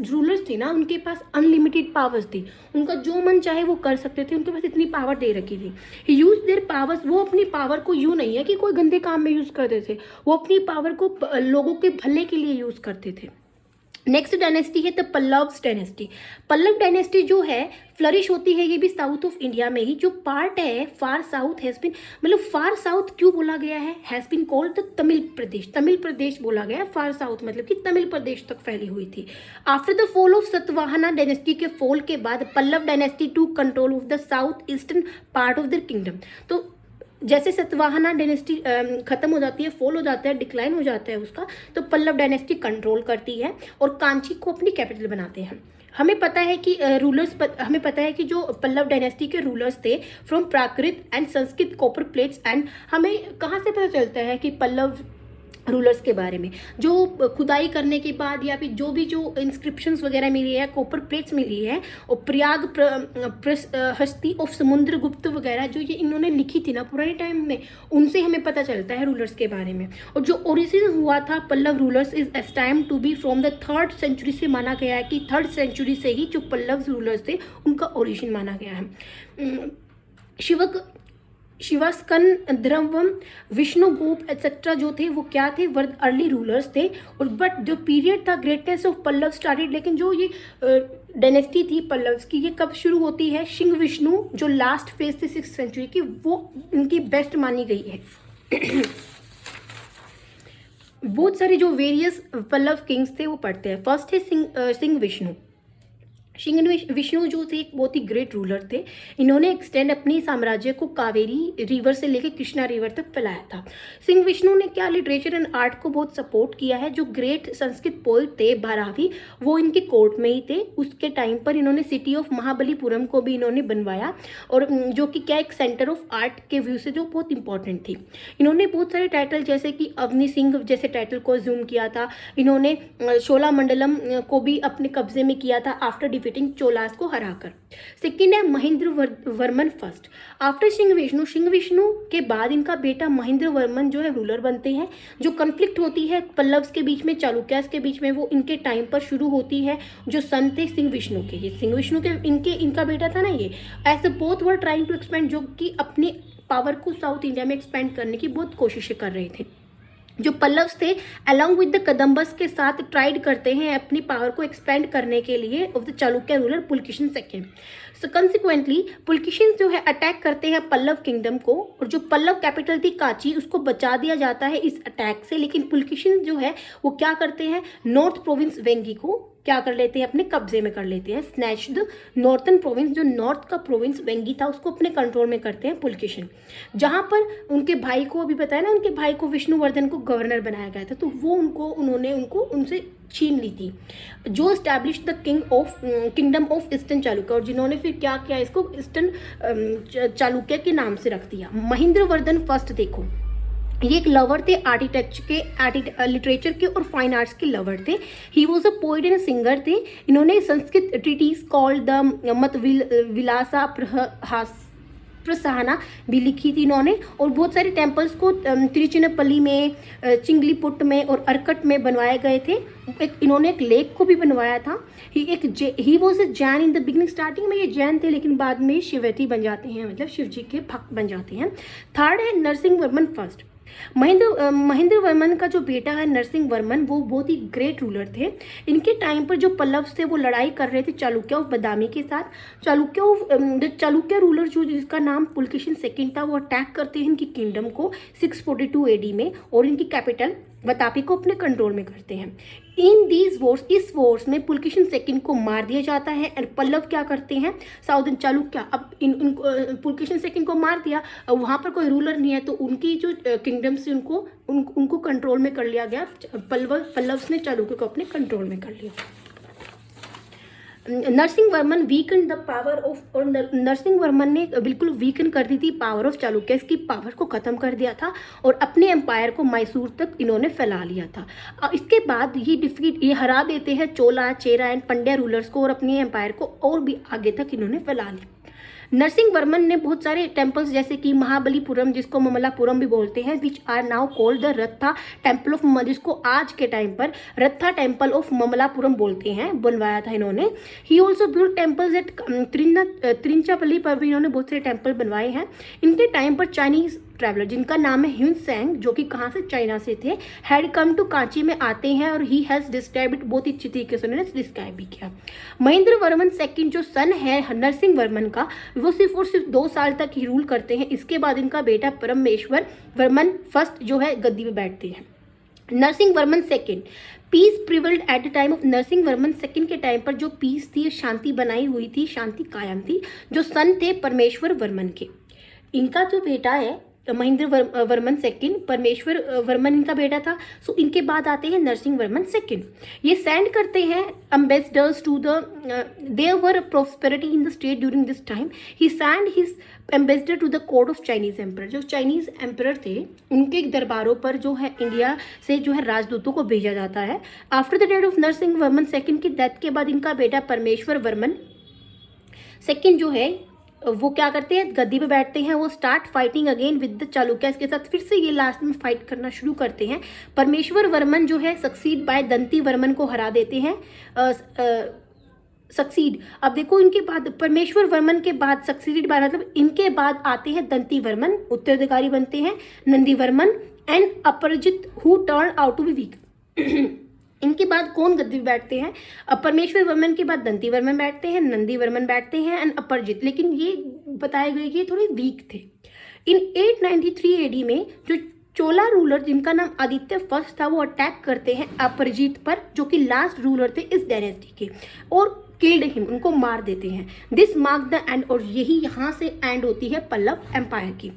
रूलर्स थे ना, उनके पास अनलिमिटेड पावर्स थी, उनका जो मन चाहे वो कर सकते थे, उनके पास इतनी पावर दे रखी थी। ही यूज देयर पावर्स, वो अपनी पावर को यूँ नहीं है कि कोई गंदे काम में यूज़ करते थे, वो अपनी पावर को लोगों के भले के लिए यूज़ करते थे। नेक्स्ट डायनेस्टी है the Pallavas dynasty. Pallava dynasty जो है फ्लरिश होती है, ये भी साउथ ऑफ इंडिया में ही। जो पार्ट है फार साउथ हैज़ बीन, मतलब फार साउथ क्यों बोला गया है? Has been called the Tamil Pradesh, Tamil Pradesh बोला गया है फार साउथ, मतलब कि तमिल प्रदेश तक फैली हुई थी। After the fall of Satavahana dynasty के फॉल के बाद Pallava dynasty to control of the south eastern part of the kingdom. तो जैसे सतवाहना डायनेस्टी खत्म हो जाती है, फॉल हो जाता है, डिक्लाइन हो जाता है उसका, तो पल्लव डायनेस्टी कंट्रोल करती है और कांची को अपनी कैपिटल बनाते हैं। हमें पता है कि हमें पता है कि जो पल्लव डायनेस्टी के रूलर्स थे from Prakrit and Sanskrit copper plates, and हमें कहाँ से पता चलता है कि पल्लव रूलर्स के बारे में? जो खुदाई करने के बाद या फिर जो भी जो इंस्क्रिप्शंस वगैरह मिली है, कॉपर प्लेट्स मिली है, और प्रयाग हस्ती ऑफ समुद्रगुप्त वगैरह जो ये इन्होंने लिखी थी ना पुराने टाइम में, उनसे हमें पता चलता है रूलर्स के बारे में। और जो ओरिजिन हुआ था Pallava rulers is estimate to be from the 3rd century से माना गया है कि 3rd सेंचुरी से ही जो पल्लव रूलर्स थे उनका ओरिजिन माना गया है। शिवास्कन द्रवम विष्णुगोप एक्सेट्रा जो थे वो क्या थे? वर्द अर्ली रूलर्स थे। और बट जो पीरियड था ग्रेटनेस ऑफ पल्लव स्टार्टेड, लेकिन जो ये डायनेस्टी थी पल्लव्स की, ये कब शुरू होती है? शिंग विष्णु जो लास्ट फेज थी 6th सेंचुरी की, वो इनकी बेस्ट मानी गई है। बहुत सारे जो वेरियस पल्लव किंग्स थे वो पढ़ते हैं। फर्स्ट है सिंह विष्णु। विष्णु जो थे एक बहुत ही ग्रेट रूलर थे। इन्होंने एक्सटेंड अपनी साम्राज्य को कावेरी रिवर से लेकर कृष्णा रिवर तक फैलाया था। सिंह विष्णु ने क्या लिटरेचर एंड आर्ट को बहुत सपोर्ट किया है। जो ग्रेट संस्कृत पोएट थे बारावी, वो इनके कोर्ट में ही थे। उसके टाइम पर इन्होंने सिटी ऑफ महाबलीपुरम को भी इन्होंने बनवाया, और जो कि क्या एक सेंटर ऑफ आर्ट के व्यू से जो बहुत इंपॉर्टेंट थी। इन्होंने बहुत सारे टाइटल जैसे कि अवनी सिंह जैसे टाइटल को अज्यूम किया था। इन्होंने शोला मंडलम को भी अपने कब्जे में किया था आफ्टर चोलास को हराकर। सेकंड है महेंद्र वर्मन फर्स्ट। आफ्टर सिंह विष्णु के बाद इनका बेटा महेंद्र वर्मन जो है रूलर बनते हैं। जो कन्फ्लिक्ट होती है पल्लव्स के बीच में, चालुक्यास के बीच में, वो इनके टाइम पर शुरू होती है। जो सन थे सिंह विष्णु के, ये सिंह विष्णु के इनका बेटा था ना, ये ऐसे both were trying to expand, जो कि अपने पावर को साउथ इंडिया में एक्सपेंड करने की बहुत कोशिशें कर रहे थे। जो पल्लव्स थे अलॉन्ग विद द कदम्बस के साथ ट्राइड करते हैं अपनी पावर को एक्सपेंड करने के लिए of the Chalukya ruler Pulakeshin second. So consequently Pulakeshin जो है अटैक करते हैं पल्लव किंगडम को, और जो पल्लव कैपिटल थी कांची उसको बचा दिया जाता है इस अटैक से। लेकिन पुलकेशिन जो है वो क्या करते हैं, नॉर्थ प्रोविंस वेंगी को क्या कर लेते हैं, अपने कब्जे में कर लेते हैं। स्नैच द नॉर्थन प्रोविंस, जो नॉर्थ का प्रोविंस वेंगी था उसको अपने कंट्रोल में करते हैं पुलकेशिन। जहाँ पर उनके भाई को अभी बताया ना, उनके भाई को विष्णुवर्धन को गवर्नर बनाया गया था, तो वो उन्होंने उनसे छीन ली थी। जो establish the kingdom of eastern Chalukya, और जिन्होंने फिर क्या किया, इसको ईस्टर्न चालुक्य के नाम से रख दिया। महेंद्र वर्धन फर्स्ट देखो, ये एक लवर थे आर्किटेक्चर के, लिटरेचर के और फाइन आर्ट्स के लवर थे। He was a poet and singer थे। इन्होंने संस्कृत ट्रीटीज कॉल्ड द मत विलासा प्रसाहना भी लिखी थी इन्होंने, और बहुत सारे टेम्पल्स को तिरुचिनापल्ली में, चिंगलीपुट में और अरकट में बनवाए गए थे। इन्होंने एक लेक को भी बनवाया था। He was a Jain in the beginning, starting में ये जैन थे लेकिन बाद में शिवैती बन जाते हैं, मतलब शिव जी के भक्त बन जाते हैं। थर्ड है नरसिंह वर्मन फर्स्ट। महेंद्र वर्मन का जो बेटा है नरसिंह वर्मन, वो बहुत ही ग्रेट रूलर थे। इनके टाइम पर जो पल्लव्स थे वो लड़ाई कर रहे थे चालुक्य ऑफ बादामी के साथ। चालुक्य रूलर जो जिसका नाम पुलकेशिन सेकंड था, वो अटैक करते हैं इनकी किंगडम को 642 एडी में, और इनकी कैपिटल वातापी को अपने कंट्रोल में करते हैं। इन दीज वॉर्स, इस वॉर्स में पुलकेशिन सेकंड को मार दिया जाता है। और पल्लव क्या करते हैं, साउदर्न चालुक्य, अब पुलकेशिन सेकंड को मार दिया, वहाँ पर कोई रूलर नहीं है, तो उनकी जो किंगडम से उनको कंट्रोल में कर लिया गया। पल्लव्स ने चालुक्य को अपने कंट्रोल में कर लिया। Narasimha Varman weaken the power of, और नरसिंह वर्मन ने बिल्कुल वीकन कर दी थी पावर ऑफ चालुक्य, इसकी पावर को ख़त्म कर दिया था, और अपने एम्पायर को मैसूर तक इन्होंने फैला लिया था। इसके बाद ये हरा देते हैं चोला, चेरा एंड पंड्या रूलर्स को, और अपने एम्पायर को और भी आगे तक इन्होंने फैला लिया। नरसिंह वर्मन ने बहुत सारे टेम्पल्स जैसे कि महाबलीपुरम, जिसको ममलापुरम भी बोलते हैं, which are now called the Ratha temple of, जिसको आज के टाइम पर रत्था टेम्पल ऑफ ममलापुरम बोलते हैं, बनवाया था इन्होंने। He also build temples at Trichinopoly पर भी इन्होंने बहुत सारे टेम्पल बनवाए हैं। इनके टाइम पर चाइनीज ट्रैवलर जिनका नाम है ह्यून सेंग, जो कि कहाँ से, चाइना से थे, हैड कम टू कांची में आते हैं, और ही हैज़ डिस्क्राइब इट, बहुत ही अच्छी तरीके से उन्होंने डिस्क्राइब भी किया। महेंद्र वर्मन सेकंड जो सन है नरसिंह वर्मन का, वो सिर्फ 2 साल तक ही रूल करते हैं। इसके बाद इनका बेटा परमेश्वर वर्मन फर्स्ट जो है गद्दी पे बैठते हैं। Narasimha Varman second, peace prevailed at the time of Narasimha Varman second के टाइम पर जो पीस थी, शांति बनाई हुई थी, शांति कायम थी, जो सन थे परमेश्वर वर्मन के। इनका जो बेटा है महेंद्र वर्मन सेकंड, परमेश्वर वर्मन इनका बेटा था। सो इनके बाद आते हैं नरसिंह वर्मन सेकंड। ये सेंड करते हैं ambassadors to the, there were prosperity in the state during this time. He send his ambassador to the court of Chinese emperor, जो चाइनीज एम्पर थे उनके दरबारों पर जो है इंडिया से जो है राजदूतों को भेजा जाता है। After the death of Narasimha Varman second की डेथ के बाद इनका बेटा परमेश्वर वर्मन सेकंड जो है वो क्या करते हैं, गद्दी पे बैठते हैं। वो start fighting again with the Chalukyas के साथ, फिर से ये लास्ट में फाइट करना शुरू करते हैं। परमेश्वर वर्मन जो है सक्सीड बाय दंती वर्मन को हरा देते हैं। सक्सीड, अब देखो इनके बाद परमेश्वर वर्मन के बाद सक्सीड बाय, मतलब इनके बाद आते हैं दंती वर्मन, उत्तराधिकारी बनते हैं Nandi Varman and Aparajita who turn out to be weak. इनके बाद कौन गद्दी पे बैठते हैं, परमेश्वर वर्मन के बाद दंती वर्मन बैठते हैं, नंदी वर्मन बैठते हैं एंड अपरजित, लेकिन ये बताए गए कि ये थोड़े वीक थे। इन 893 एडी में जो चोला रूलर जिनका नाम आदित्य फर्स्ट था, वो अटैक करते हैं अपरजित पर, जो कि लास्ट रूलर थे इस डायनेस्टी के, और किल्ड हिम, उनको मार देते हैं। दिस मार्क द एंड, और यही यहाँ से एंड होती है पल्लव एम्पायर की।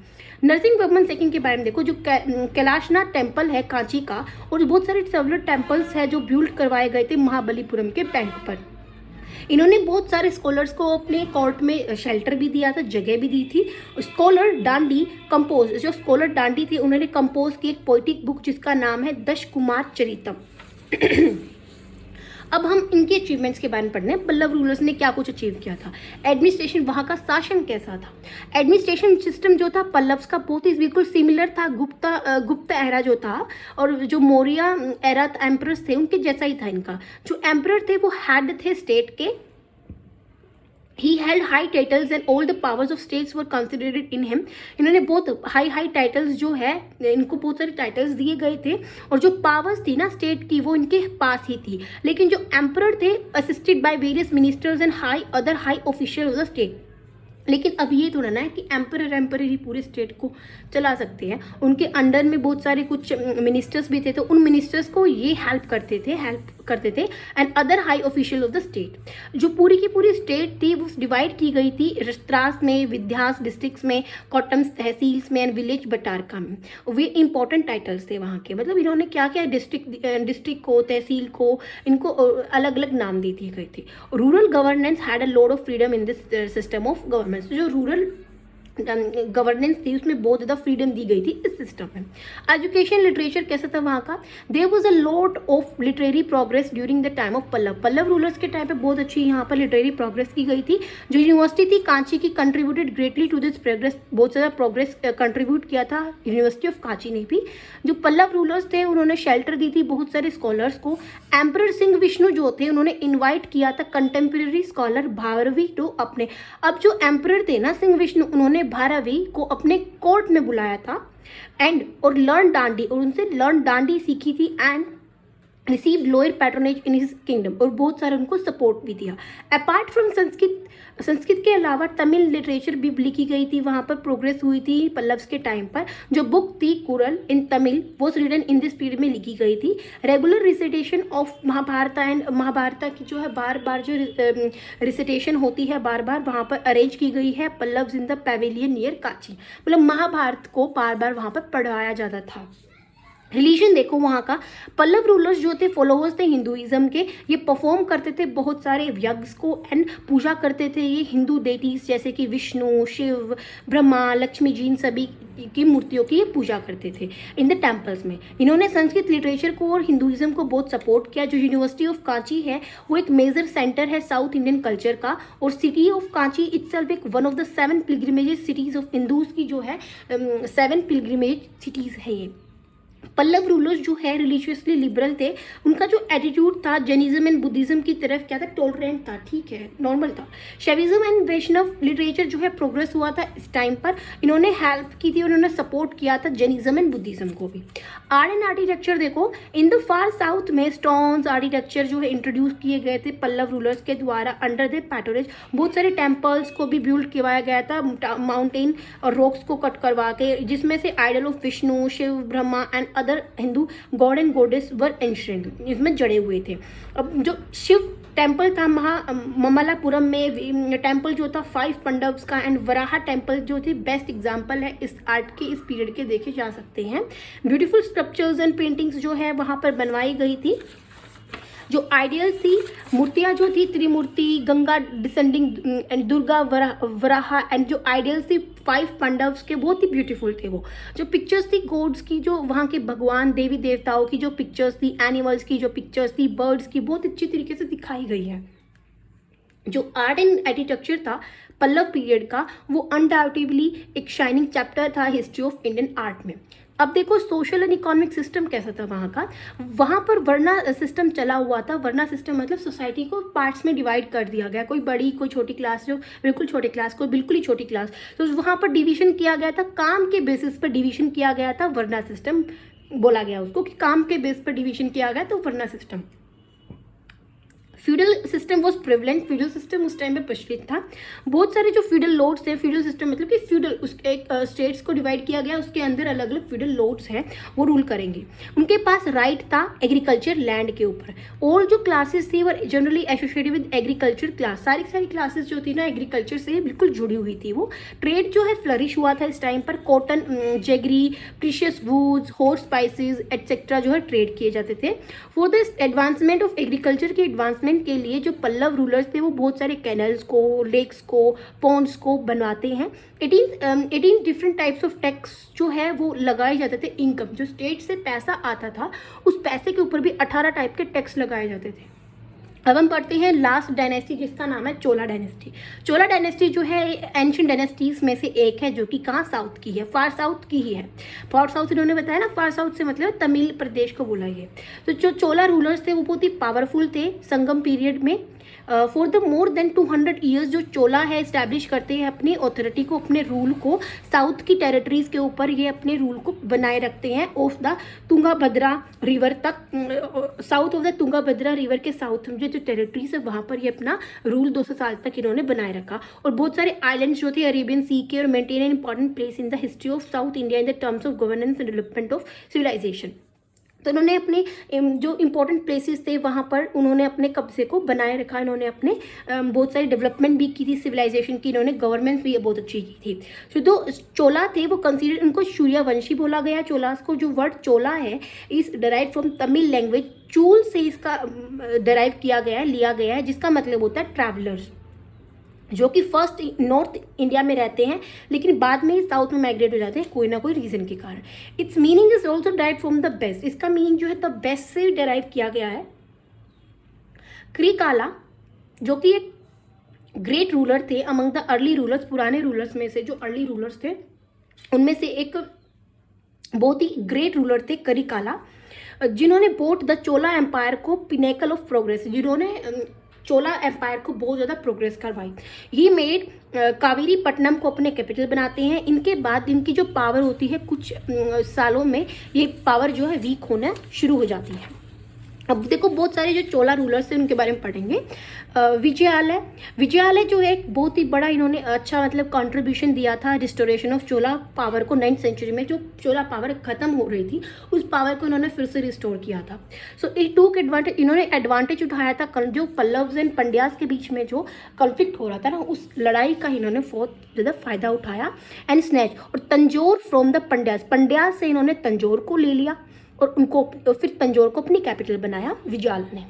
नरसिंह वर्मन सेकंड के बारे में देखो, जो कैलाशनाथ टेम्पल है कांची का, और बहुत सारे सेवरल टेम्पल्स है जो बिल्ड करवाए गए थे महाबलीपुरम के बैंक पर। इन्होंने बहुत सारे स्कॉलर्स को अपने कोर्ट में शेल्टर भी दिया था, जगह भी दी थी। स्कॉलर डांडी कंपोज, जो स्कॉलर डांडी थे उन्होंने कंपोज की एक पोइटिक बुक जिसका नाम है दश कुमार चरितम। अब हम इनके अचीवमेंट्स के बारे में पढ़ने हैं। पल्लव रूलर्स ने क्या कुछ अचीव किया था, एडमिनिस्ट्रेशन, वहाँ का शासन कैसा था। एडमिनिस्ट्रेशन सिस्टम जो था पल्लव्स का बहुत ही बिल्कुल सिमिलर था गुप्ता एरा जो था, और जो मौर्य एरा एम्परर्स थे उनके जैसा ही था इनका। जो एम्परर थे वो हेड थे स्टेट के। He held high titles and all the powers of states were considered in him. इन्होंने बहुत हाई टाइटल्स जो है, इनको बहुत सारे टाइटल्स दिए गए थे, और जो पावर्स थी ना स्टेट की वो इनके पास ही थी। लेकिन जो एम्परर थे assisted by various ministers and other high official of the state. लेकिन अब ये थोड़ा ना है कि एम्पर ही पूरे स्टेट को चला सकते हैं, उनके अंडर में बहुत सारे कुछ मिनिस्टर्स भी थे, तो उन मिनिस्टर्स को ये हेल्प करते थे and other high official of the state. जो पूरी की पूरी स्टेट थी वो डिवाइड की गई थी रस्त्रास में, विध्यास डिस्ट्रिक्ट्स में, कॉटम्स तहसील्स में एंड विलेज बटारका में। वे इंपॉर्टेंट टाइटल्स थे वहाँ के, मतलब इन्होंने क्या क्या डिस्ट्रिक्ट को, तहसील को, इनको अलग अलग नाम दी गई थी। Rural governance had a lot of freedom in this system of government. जो रूरल गवर्नेंस थी उसमें बहुत ज़्यादा फ्रीडम दी गई थी इस सिस्टम में। एजुकेशन लिटरेचर कैसा था वहाँ का, there was a lot of literary progress during the time of Pallava. Pallava rulers के टाइम पे बहुत अच्छी यहाँ पर लिटरेरी प्रोग्रेस की गई थी। जो यूनिवर्सिटी थी कांची की contributed greatly to this progress, बहुत ज़्यादा प्रोग्रेस कंट्रीब्यूट किया था यूनिवर्सिटी ऑफ कांची ने भी। जो पल्लव रूलर्स थे उन्होंने शेल्टर दी थी बहुत सारे स्कॉलर्स को। एम्परर सिंह विष्णु जो थे उन्होंने इन्वाइट किया था कंटेम्प्रेरी स्कॉलर भारवी टू अपने, अब जो एम्परर थे ना सिंह विष्णु, उन्होंने भारवी को अपने कोर्ट में बुलाया था एंड और लर्न डांडी, और उनसे लर्न डांडी सीखी थी and received lower patronage in his kingdom, और बहुत सारे उनको सपोर्ट भी दिया। अपार्ट फ्रॉम संस्कृत के अलावा तमिल लिटरेचर भी लिखी गई थी, वहाँ पर प्रोग्रेस हुई थी पल्लव्स के टाइम पर। जो बुक थी Kural in Tamil was written in this period में लिखी गई थी। Regular recitation of Mahabharata and Mahabharata की जो है बार बार जो रिसाइटेशन होती है बार बार वहाँ पर अरेंज की गई है Pallavas in the pavilion near Kanchi, मतलब महाभारत को बार बार वहाँ पर पढ़ाया जाता था। रिलीजन देखो वहाँ का, पल्लव रूलर्स जो थे फॉलोअर्स थे हिंदुइज्म के, ये परफॉर्म करते थे बहुत सारे यज्ञ को एंड पूजा करते थे ये हिंदू डेटीज जैसे कि विष्णु, शिव, ब्रह्मा, लक्ष्मी जी, इन सभी की मूर्तियों की ये पूजा करते थे इन द टेम्पल्स में। इन्होंने संस्कृत लिटरेचर को और हिंदुइज्म को बहुत सपोर्ट किया। जो यूनिवर्सिटी ऑफ कांची है वो एक मेजर सेंटर है साउथ इंडियन कल्चर का, और सिटी ऑफ कांची इटसेल्फ एक one of the 7 pilgrimage cities of Hindus की जो है 7 पिलग्रिमेज सिटीज है ये। पल्लव रूलर्स जो है रिलीजियसली लिबरल थे, उनका जो एटीट्यूड था जैनिज्म एंड बुद्धिज्म की तरफ क्या था, टॉलरेंट था, ठीक है, नॉर्मल था। शैविज्म एंड वैष्णव लिटरेचर जो है प्रोग्रेस हुआ था इस टाइम पर, इन्होंने हेल्प की थी, उन्होंने सपोर्ट किया था जैनिज्म एंड बुद्धिज्म को भी। आर्ट एंड आर्किटेक्चर देखो, इन द फार साउथ में स्टोन्स आर्किटेक्चर जो है इंट्रोड्यूस किए गए थे पल्लव रूलर्स के द्वारा अंडर द पैटोरेज। बहुत सारे टेम्पल्स को भी बिल्ड किया गया था माउंटेन और रॉक्स को कट करवा के, जिसमें से idol of Vishnu, Shiva, Brahma and other Hindu god and goddess were ancient इसमें जड़े हुए थे। अब जो शिव टेम्पल था ममलापुरम में, टेम्पल जो था 5 पांडव्स का, एंड वराहा टेम्पल जो थे बेस्ट एग्जाम्पल है इस आर्ट के, इस पीरियड के देखे जा सकते हैं। ब्यूटीफुल स्कल्पचर्स एंड पेंटिंग्स जो है वहाँ पर बनवाई गई थी। जो आइडियल्स थी मूर्तियाँ जो थी Trimurti, Ganga descending and Durga, Varaha and जो आइडियल्स थी 5 पांडव्स के, बहुत ही ब्यूटीफुल थे वो। जो पिक्चर्स थी गॉड्स की, जो वहाँ के भगवान देवी देवताओं की जो पिक्चर्स थी, एनिमल्स की जो पिक्चर्स थी, बर्ड्स की, बहुत अच्छी तरीके से दिखाई गई है। जो आर्ट एंड आर्किटेक्चर था पल्लव पीरियड का, वो अनडाउटेबली एक शाइनिंग चैप्टर था हिस्ट्री ऑफ इंडियन आर्ट में। अब देखो सोशल एंड इकोनॉमिक सिस्टम कैसा था वहाँ का, वहाँ पर वर्ना सिस्टम चला हुआ था। वर्ना सिस्टम मतलब सोसाइटी को पार्ट्स में डिवाइड कर दिया गया, कोई बड़ी कोई छोटी क्लास, जो बिल्कुल छोटी क्लास कोई बिल्कुल ही छोटी क्लास, तो वहाँ पर डिवीजन किया गया था, काम के बेसिस पर डिवीजन किया गया था, वर्ना सिस्टम बोला गया उसको कि काम के बेस पर डिवीजन किया गया तो varna system. Feudal system was prevalent, feudal system उस टाइम पे प्रचलित था। बहुत सारे जो फ्यूडल लॉर्ड्स थे, फ्यूडल सिस्टम मतलब कि फ्यूडल उसके एक स्टेट्स को डिवाइड किया गया, उसके अंदर अलग अलग फ्यूडल लॉर्ड्स हैं वो रूल करेंगे। उनके पास राइट था एग्रीकल्चर लैंड के ऊपर। और जो क्लासेस थी वो generally associated with agriculture class, सारी क्लासेस जो थी ना एग्रीकल्चर से बिल्कुल जुड़ी हुई थी वो। ट्रेड जो है फ्लरिश हुआ था इस टाइम पर, cotton, jaggery, precious woods, horse spices etcetera जो है ट्रेड किए जाते थे। For the advancement of agriculture के एडवांसमेंट के लिए जो पल्लव रूलर्स थे वो बहुत सारे कैनल्स को, लेक्स को, पॉन्ड्स को बनवाते हैं। 18 डिफरेंट टाइप्स ऑफ टैक्स जो है वो लगाए जाते थे। इनकम जो स्टेट से पैसा आता था उस पैसे के ऊपर भी 18 टाइप के टैक्स लगाए जाते थे। अब हम पढ़ते हैं लास्ट डायनेस्टी जिसका नाम है चोला डायनेस्टी। चोला डायनेस्टी जो है एंशिएंट डायनेस्टीज में से एक है जो कि कहाँ साउथ की है, फार साउथ की ही है। फार साउथ इन्होंने बताया ना, फार साउथ से मतलब तमिल प्रदेश को बोला ये। तो जो चोला रूलर्स थे वो बहुत ही पावरफुल थे संगम पीरियड में। For the more than 200 years जो चोला है इस्टेब्लिश करते हैं अपनी ऑथोरिटी को, अपने रूल को साउथ की टेरिटरीज के ऊपर, ये अपने रूल को बनाए रखते हैं ऑफ द तुंगाभद्रा रिवर तक। South of the Tungabhadra river के साउथ में जो टेरिटरीज है वहाँ पर ये अपना रूल 200 साल तक इन्होंने बनाए रखा। और बहुत सारे आइलैंड्स जो थे अरेबियन सी के, और maintain an important place in the history of south India in the terms of governance and development of civilization. तो इन्होंने अपने जो इम्पोर्टेंट प्लेसेस थे वहाँ पर उन्होंने अपने कब्जे को बनाए रखा। इन्होंने अपने बहुत सारी डेवलपमेंट भी की थी सिविलाइजेशन की, इन्होंने गवर्नमेंट भी बहुत अच्छी की थी। तो जो चोला थे वो कंसीडर, उनको सूर्यवंशी बोला गया। चोलास को जो वर्ड चोला है इस डराइव फ्रॉम तमिल लैंग्वेज, चूल से इसका डराइव किया गया है, लिया गया है, जिसका मतलब होता है ट्रैवलर्स। जो कि फर्स्ट नॉर्थ इंडिया में रहते हैं लेकिन बाद में साउथ में माइग्रेट हो जाते हैं कोई ना कोई रीजन के कारण। It's meaning is also dive from the best, इसका मीनिंग जो है द बेस्ट से डेराइव किया गया है। क्रिकाला जो कि एक ग्रेट रूलर थे अमंग द अर्ली रूलर्स, पुराने रूलर्स में से जो अर्ली रूलर्स थे उनमें से एक बहुत ही ग्रेट रूलर थे करिकाला, जिन्होंने बोट द चोला एम्पायर को पिनेकल ऑफ प्रोग्रेस, जिन्होंने चोला एम्पायर को बहुत ज़्यादा प्रोग्रेस करवाई। ही मेड कावेरी पट्टनम को अपने कैपिटल बनाते हैं। इनके बाद इनकी जो पावर होती है कुछ सालों में ये पावर जो है वीक होना शुरू हो जाती है। अब देखो बहुत सारे जो चोला रूलर्स हैं उनके बारे में पढ़ेंगे। विजयालय जो है एक बहुत ही बड़ा इन्होंने अच्छा मतलब कंट्रीब्यूशन दिया था रिस्टोरेशन ऑफ चोला पावर को। 9th सेंचुरी में जो चोला पावर खत्म हो रही थी उस पावर को इन्होंने फिर से रिस्टोर किया था। सो इट टूक एडवांटेज, इन्होंने एडवांटेज उठाया था जो पल्लव्स एंड पंड्यास के बीच में जो कॉन्फ्लिक्ट हो रहा था ना उस लड़ाई का इन्होंने बहुत ज़्यादा फायदा उठाया एंड स्नैच। और तंजौर फ्रॉम द पंड्यास से इन्होंने तंजौर को ले लिया और उनको फिर तंजौर को अपनी कैपिटल बनाया विजयालय ने।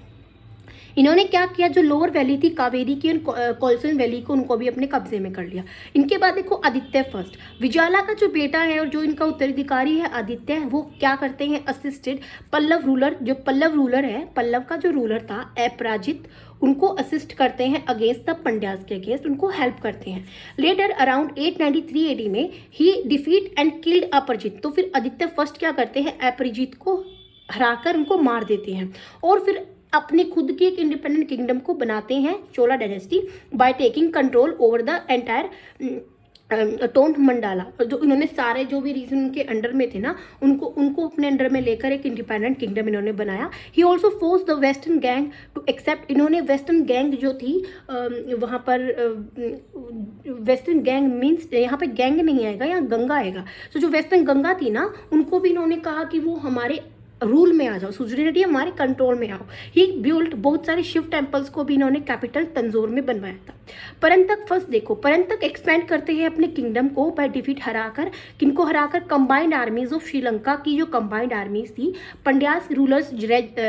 इन्होंने क्या किया, जो लोअर वैली थी कावेरी की कोलसन वैली को उनको भी अपने कब्जे में कर लिया। इनके बाद देखो आदित्य फर्स्ट, विजयाला का जो बेटा है और जो इनका उत्तराधिकारी है आदित्य, वो क्या करते हैं असिस्टेड पल्लव रूलर, जो पल्लव रूलर है, पल्लव का जो रूलर था अपराजित, उनको असिस्ट करते हैं अगेंस्ट द पंड्यास के अगेंस्ट, उनको हेल्प करते हैं। लेटर अराउंड 893 AD में ही डिफीट एंड किल्ड अपरजित, तो फिर आदित्य फर्स्ट क्या करते हैं अपरजित को हराकर उनको मार देते हैं और फिर अपनी खुद की एक इंडिपेंडेंट किंगडम को बनाते हैं Chola dynasty by taking control over the entire Tondai Mandalam. जो इन्होंने सारे जो भी रीजन उनके अंडर में थे ना उनको अपने अंडर में लेकर एक इंडिपेंडेंट किंगडम इन्होंने बनाया। He also force the western Ganga to accept, इन्होंने वेस्टर्न गैंग जो थी वहाँ पर वेस्टर्न गैंग मीन्स यहाँ पे गैंग नहीं आएगा, यहाँ गंगा आएगा। तो जो वेस्टर्न गंगा थी ना उनको भी इन्होंने कहा कि वो हमारे रूल में आ जाओ, सुजरेनिटी हमारे कंट्रोल में आओ। ही बिल्ड बहुत सारे शिव टेम्पल्स को भी इन्होंने कैपिटल तंजौर में बनवाया था। परंतक फर्स्ट देखो, परंतक एक्सपेंड करते हैं अपने किंगडम को बाय डिफीट हराकर, किनको हराकर कंबाइंड आर्मीज ऑफ श्रीलंका की जो कंबाइंड आर्मीज थी, पंड्यास रूलर्स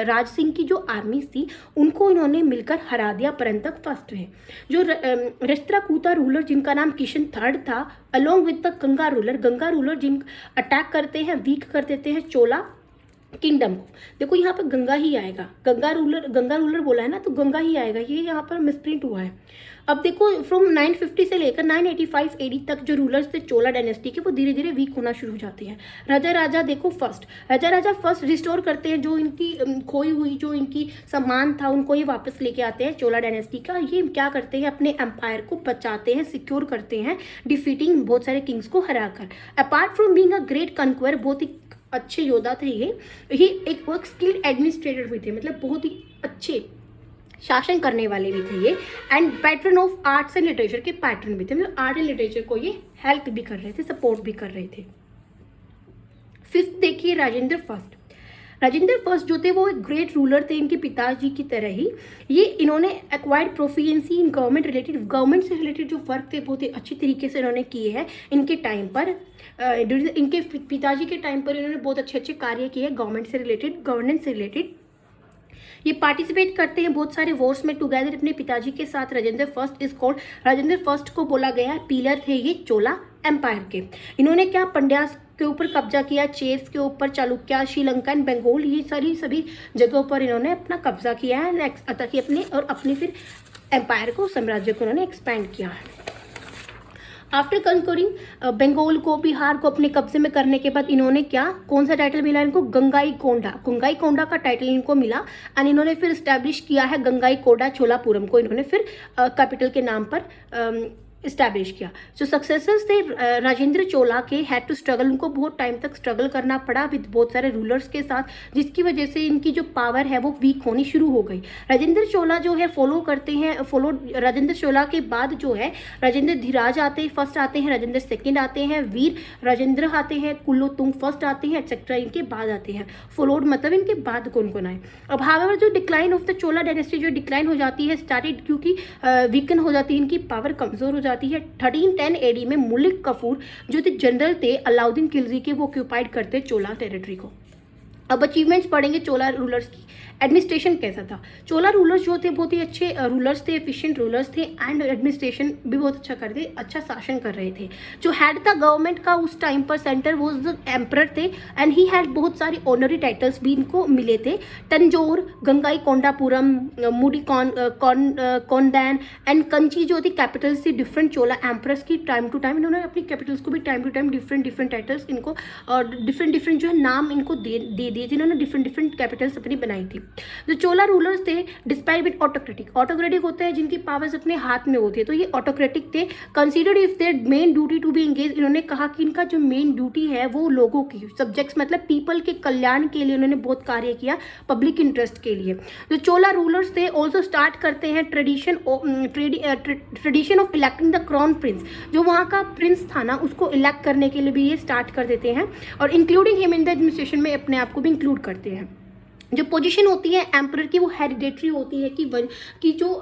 राज सिंह की जो आर्मीज थी उनको इन्होंने मिलकर हरा दिया परंतक फर्स्ट में। जो राष्ट्रकूटा रूलर जिनका नाम किशन थर्ड था along with the Ganga ruler जिन अटैक करते हैं, वीक कर देते हैं चोला किंगडम को। देखो यहाँ पर गंगा ही आएगा, गंगा रूलर बोला है ना तो गंगा ही आएगा, ये यहाँ पर मिसप्रिंट हुआ है। अब देखो फ्रॉम 950 से लेकर 985 AD तक जो रूलर्स थे चोला डायनेस्टी के वो धीरे धीरे वीक होना शुरू हो जाते हैं। राजा देखो राजा फर्स्ट रिस्टोर करते हैं, जो इनकी खोई हुई जो इनकी सम्मान था उनको ये वापस लेके आते हैं चोला डायनेस्टी का। ये क्या करते हैं अपने एम्पायर को बचाते हैं, सिक्योर करते हैं, डिफीटिंग बहुत सारे किंग्स को हराकर। Apart from being a great कन्क्वेयर, बहुत ही अच्छे योद्धा थे ये एक वर्क स्किल्ड एडमिनिस्ट्रेटर भी थे, मतलब बहुत ही अच्छे शासन करने वाले भी थे ये। And pattern of arts and literature के पैटर्न भी थे, मतलब आर्ट एंड लिटरेचर को ये हेल्प भी कर रहे थे, सपोर्ट भी कर रहे थे। फिफ्थ देखिए राजेंद्र फर्स्ट जो थे वो एक ग्रेट रूलर थे, इनके पिताजी की तरह ही। ये इन्होंने एक्वायर्ड प्रोफिशिएंसी इन गवर्नमेंट से रिलेटेड जो वर्क थे बहुत ही अच्छी तरीके से इन्होंने किए हैं इनके टाइम पर। इनके पिताजी के टाइम पर इन्होंने बहुत अच्छे कार्य किए गवर्नमेंट से रिलेटेड, गवर्नेंस से रिलेटेड। ये पार्टिसिपेट करते हैं बहुत सारे वॉर्स में टुगेदर अपने पिताजी के साथ। Rajendra first is called, Rajendra first को बोला गया पिलर थे ये चोला एम्पायर के। इन्होंने क्या पंड्यास के ऊपर कब्जा किया, चेर्स के ऊपर, चालुक्या, श्रीलंका एंड बंगाल, ये सभी जगहों पर इन्होंने अपना कब्जा किया है ताकि अपने फिर एम्पायर को, साम्राज्य को इन्होंने एक्सपैंड किया है। आफ्टर कंकरिंग बंगाल को, बिहार को अपने कब्जे में करने के बाद इन्होंने क्या, कौन सा टाइटल मिला इनको, गंगाई कोंडा का टाइटल इनको मिला। एंड इन्होंने फिर इस्टेब्लिश किया है गंगाई कोंडा चोलापुरम को, इन्होंने फिर कैपिटल के नाम पर इस्टेब्लिश किया। जो सक्सेसर्स थे राजेंद्र चोला के हैड टू स्ट्रगल, उनको बहुत टाइम तक स्ट्रगल करना पड़ा विद बहुत सारे रूलर्स के साथ, जिसकी वजह से इनकी जो पावर है वो वीक होनी शुरू हो गई। राजेंद्र चोला जो है राजेंद्र चोला के बाद जो है राजेंद्र धीराज फर्स्ट आते हैं, राजेंद्र सेकंड आते हैं, वीर राजेंद्र आते हैं, कुलोतुंग फर्स्ट आते हैं, एक्सेट्रा इनके बाद आते हैं। फॉलोड मतलब इनके बाद कौन आए। अब हाउएवर जो decline of the Chola dynasty जो डिक्लाइन हो जाती है स्टार्टेड, क्योंकि वीकन हो जाती है, इनकी पावर कमजोर हो जाती है। 1310 AD में मुलिक कफूर जो थे जनरल थे अलाउद्दीन खिलजी के, वो ऑक्यूपाइड करते चोला टेरिटरी को। अब अचीवमेंट्स पढ़ेंगे चोला रूलर्स की। एडमिनिस्ट्रेशन कैसा था। चोला रूलर्स जो थे बहुत ही अच्छे रूलर्स थे, एफिशिएंट रूलर्स थे एंड एडमिनिस्ट्रेशन भी बहुत अच्छा करते, अच्छा शासन कर रहे थे। जो हेड था गवर्नमेंट का उस टाइम पर सेंटर वो द एम्परर थे एंड ही हैड बहुत सारी ऑनरी टाइटल्स भी इनको मिले थे। तंजोर, गंगाई कोंडापुरम, मुडी कौंडैन एंड कंची जो थी कैपिटल्स थी डिफरेंट चोला एम्परर्स की। टाइम टू टाइम इन्होंने अपनी कैपिटल्स को भी time to time different titles इनको और डिफरेंट जो है नाम इनको दे दिए थे। इन्होंने डिफरेंट कैपिटल्स अपनी बनाई थी। जो चोला रूलर्स थे डिस्पाइट विद ऑटोक्रेटिक होते हैं जिनकी पावर्स अपने हाथ में होती है, तो ये ऑटोक्रेटिक थे। Considered if their main duty to be engage, इन्होंने कहा कि इनका जो मेन ड्यूटी है वो लोगों की, सब्जेक्ट्स मतलब पीपल के कल्याण के लिए उन्होंने बहुत कार्य किया, पब्लिक इंटरेस्ट के लिए। जो चोला रूलर्स थे ऑल्सो स्टार्ट करते हैं tradition of electing the crown Prince, जो वहाँ का प्रिंस था ना उसको इलेक्ट करने के लिए भी ये स्टार्ट कर देते हैं और including him in the administration में अपने आप को भी इंक्लूड करते हैं। जो पोजीशन होती है एम्परर की वो हेरिडेटरी होती है कि जो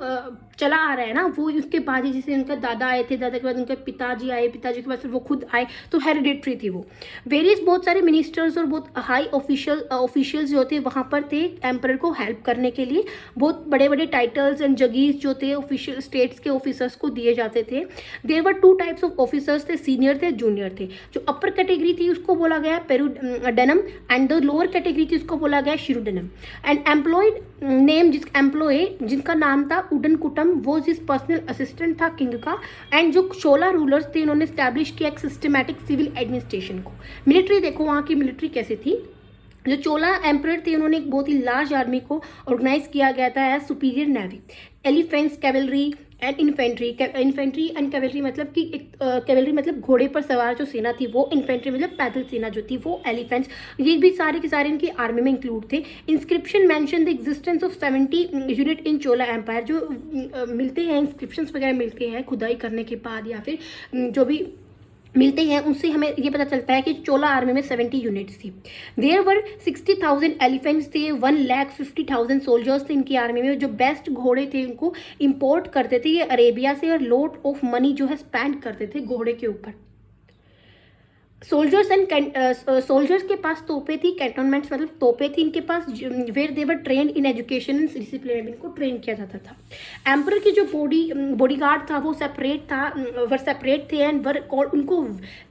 चला आ रहा है ना वो उसके बाद ही, जैसे उनका दादा आए थे, दादा के बाद उनके पिताजी आए, पिताजी के बाद फिर वो खुद आए, तो हेरिडेटरी थी वो। वेरियस बहुत सारे मिनिस्टर्स और बहुत हाई ऑफिशियल्स जो थे वहाँ पर थे एम्परर को हेल्प करने के लिए। बहुत बड़े बड़े टाइटल्स एंड जगीर्स जो थे ऑफिशियल स्टेट्स के ऑफिसर्स को दिए जाते थे। There were 2 types of officers थे, सीनियर थे, जूनियर थे। जो अपर कैटेगरी थी उसको बोला गया Perundanam and the lower category थी उसको बोला गया शिरुडेनम। एंड एम्प्लॉयड नेम जिनका नाम था उडन कुटम, वो जिस पर्सनल असिस्टेंट था किंग का। एंड जो चोला रूलर्स थे इन्होंने स्टैब्लिश किया एक सिस्टमैटिक सिविल एडमिनिस्ट्रेशन को। मिलिट्री देखो वहाँ की मिलिट्री कैसी थी। जो चोला एम्परर थे उन्होंने एक बहुत ही लार्ज आर्मी को ऑर्गेनाइज किया गया था as superior navy, elephants, cavalry and infantry and cavalry मतलब कि कैवलरी मतलब घोड़े पर सवार जो सेना थी वो, इन्फेंट्री मतलब पैदल सेना जो थी वो, एलिफेंट्स, ये भी सारे के सारे इनकी आर्मी में इंक्लूड थे। Inscription mention the existence of 70 unit in Chola empire, जो मिलते हैं इंस्क्रिप्शन वगैरह मिलते हैं खुदाई करने के बाद या फिर जो भी मिलते हैं उनसे हमें ये पता चलता है कि चोला आर्मी में 70 यूनिट्स थी। देयर वर 60,000 एलिफेंट्स थे, 1,50,000 सोल्जर्स थे इनकी आर्मी में। जो बेस्ट घोड़े थे उनको इंपोर्ट करते थे ये अरेबिया से और लॉट ऑफ मनी जो है स्पेंड करते थे घोड़े के ऊपर। सोल्जर्स के पास तोपे थी, कैंटोनमेंट्स मतलब तोपे थी इनके पास, where they were train in education and discipline, इनको ट्रेन किया जाता था। एम्परर की जो बॉडीगार्ड था वो सेपरेट थे एंड उनको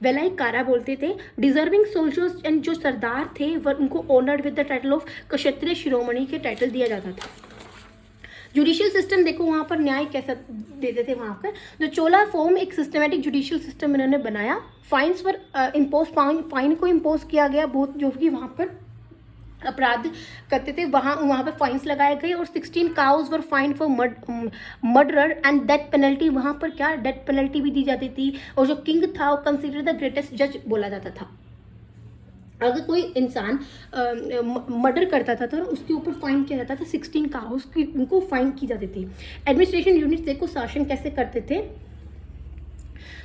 वेलाई कारा बोलते थे। डिजर्विंग सोल्जर्स एंड जो सरदार थे वर उनको honoured with the title of Kshatriya Shiromani के टाइटल दिया जाता था। जुडिशियल सिस्टम देखो वहाँ पर न्याय कैसा देते थे वहाँ पर। जो चोला फॉर्म एक सिस्टमेटिक जुडिशियल सिस्टम इन्होंने बनाया। फाइन्स पर फाइन को इम्पोज किया गया बहुत, जो कि वहाँ पर अपराध करते थे वहाँ पर फाइन्स लगाए गए। और 16 cows were fine for murder and death penalty, वहाँ पर क्या डेथ पेनल्टी भी दी जाती थी। और जो किंग था वो कंसिडर द ग्रेटेस्ट जज बोला जाता था। अगर कोई इंसान मर्डर करता था तो उसके ऊपर फाइन किया जाता था 16 काउस की, उनको फाइन की जाती थी। एडमिनिस्ट्रेशन यूनिट्स देखो शासन कैसे करते थे।